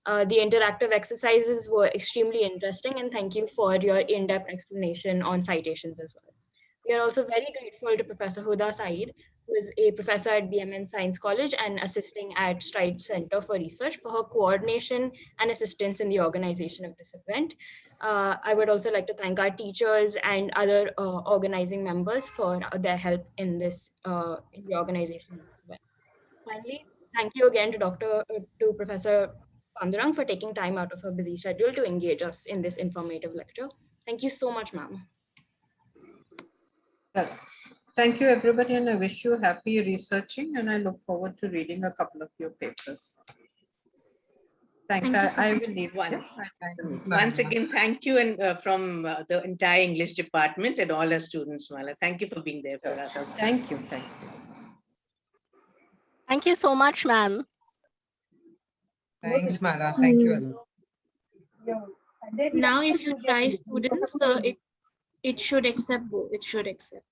The interactive exercises were extremely interesting, and thank you for your in-depth explanation on citations as well. We are also very grateful to Professor Huda Saeed, who is a professor at BMN Science College and assisting at Stride Center for Research, for her coordination and assistance in the organization of this event. I would also like to thank our teachers and other organizing members for their help in this in the organization of this event. Finally, thank you again to Professor Pandurang for taking time out of her busy schedule to engage us in this informative lecture. Thank you so much, ma'am. Thank you, everybody, and I wish you happy researching, and I look forward to reading a couple of your papers. Thanks. I will leave once again, thank you, and from the entire English department and all our students, Mala. Thank you for being there for us. Thank you. Thank you so much, ma'am. Thanks, Mala. Thank you. Now, if you try students, it should accept both. It should accept.